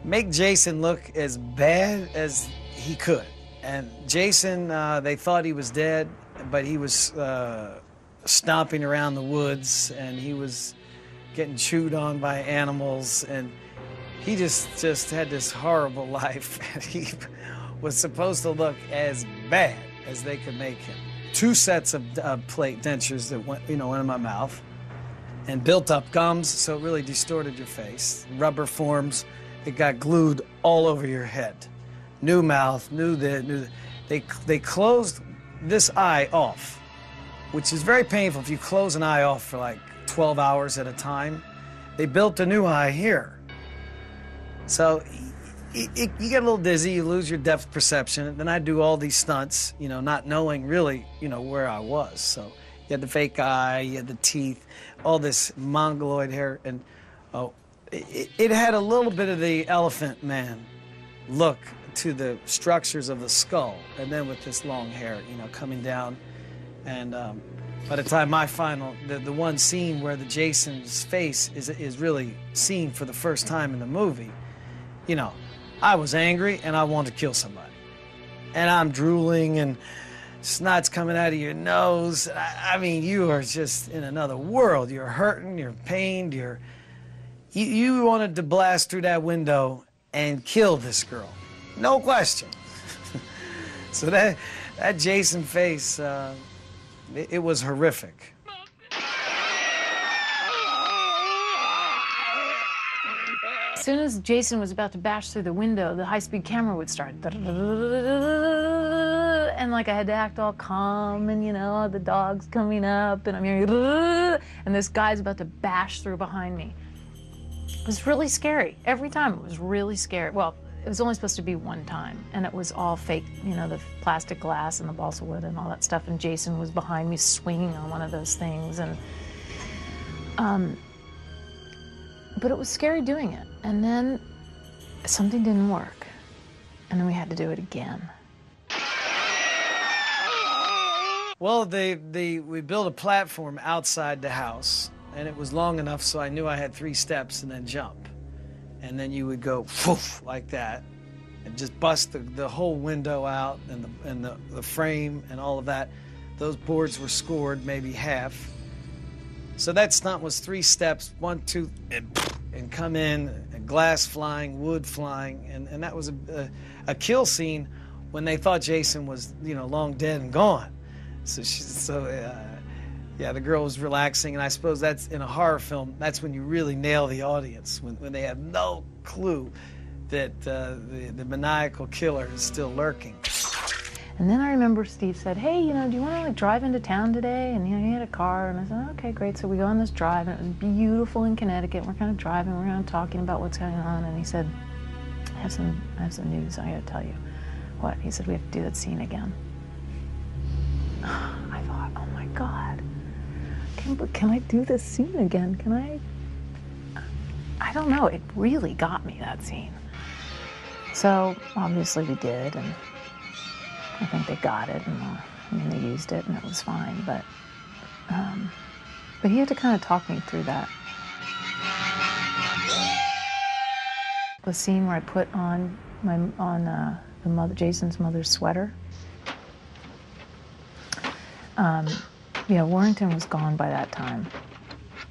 make Jason look as bad as he could. And Jason, they thought he was dead, but he was stomping around the woods, and he was getting chewed on by animals, and he just had this horrible life. He was supposed to look as bad as they could make him. 2 sets of plate dentures that went, you know, went in my mouth, and built up gums, so it really distorted your face. Rubber forms that got glued all over your head. New mouth, new this, new that. They closed this eye off, which is very painful if you close an eye off for like 12 hours at a time. They built a new eye here. So you get a little dizzy, you lose your depth perception, and then I do all these stunts, you know, not knowing really, you know, where I was. So you had the fake eye, you had the teeth, all this mongoloid hair, and it had a little bit of the Elephant Man look to the structures of the skull, and then with this long hair, you know, coming down. And by the time my final, the one scene where the Jason's face is really seen for the first time in the movie, you know, I was angry and I wanted to kill somebody. And I'm drooling and snot's coming out of your nose. I mean, you are just in another world. You're hurting, you're pained, you wanted to blast through that window and kill this girl. No question. So that Jason face, it was horrific. As soon as Jason was about to bash through the window, the high-speed camera would start. And like I had to act all calm, and you know, the dog's coming up, and I'm hearing, and this guy's about to bash through behind me. It was really scary. Every time it was really scary. Well, it was only supposed to be one time, and it was all fake, you know, the plastic glass and the balsa wood and all that stuff, and Jason was behind me swinging on one of those things, and but it was scary doing it. And then something didn't work, and then we had to do it again. Well, we built a platform outside the house, and it was long enough so I knew I had 3 steps and then jump. And then you would go whoosh, like that, and just bust the whole window out and the frame and all of that. Those boards were scored, maybe half. So that stunt was 3 steps, 1, 2, and come in, and glass flying, wood flying, and that was a kill scene when they thought Jason was, you know, long dead and gone. Yeah, the girl was relaxing, and I suppose that's, in a horror film, that's when you really nail the audience, when they have no clue that the maniacal killer is still lurking. And then I remember Steve said, hey, do you want to like drive into town today? And he had a car, and I said, okay, great. So we go on this drive, and it was beautiful in Connecticut. We're kind of driving, we're kind of talking about what's going on, and he said, I have some news I got to tell you. What? He said, we have to do that scene again. I thought, oh my God, can I do this scene again? Can I don't know, it really got me, that scene. So obviously we did, and I think they got it, and they used it, and it was fine. But he had to kind of talk me through that. The scene where I put on Jason's mother's sweater. Warrington was gone by that time,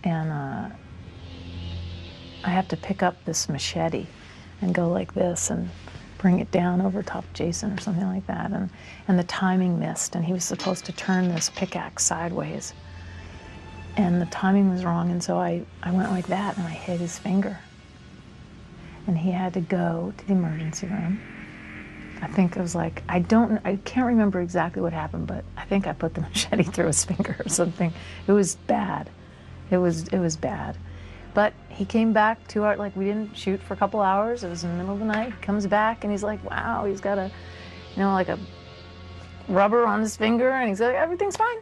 and I have to pick up this machete and go like this and bring it down over top of Jason or something like that, and the timing missed, and he was supposed to turn this pickaxe sideways, and the timing was wrong, and so I went like that, and I hit his finger, and he had to go to the emergency room. I think it was like, I can't remember exactly what happened, but I think I put the machete through his finger or something. It was bad. It was bad. But he came back 2 hours, like we didn't shoot for a couple hours. It was in the middle of the night. He comes back and he's like, wow, he's got like a rubber on his finger, and he's like, everything's fine.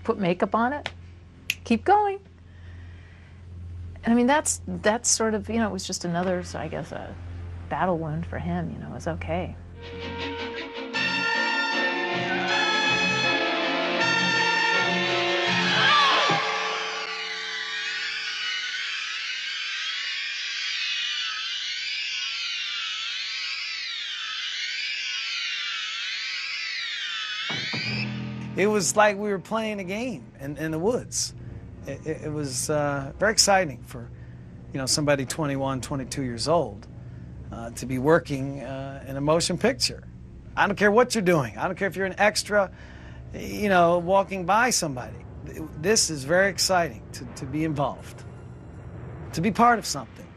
Put makeup on it, keep going. And I mean, that's sort of, it was just another, so I guess, a battle wound for him, it was okay. It was like we were playing a game in the woods. It was very exciting for, somebody 21, 22 years old to be working in a motion picture. I don't care what you're doing. I don't care if you're an extra, walking by somebody. This is very exciting to be involved, to be part of something.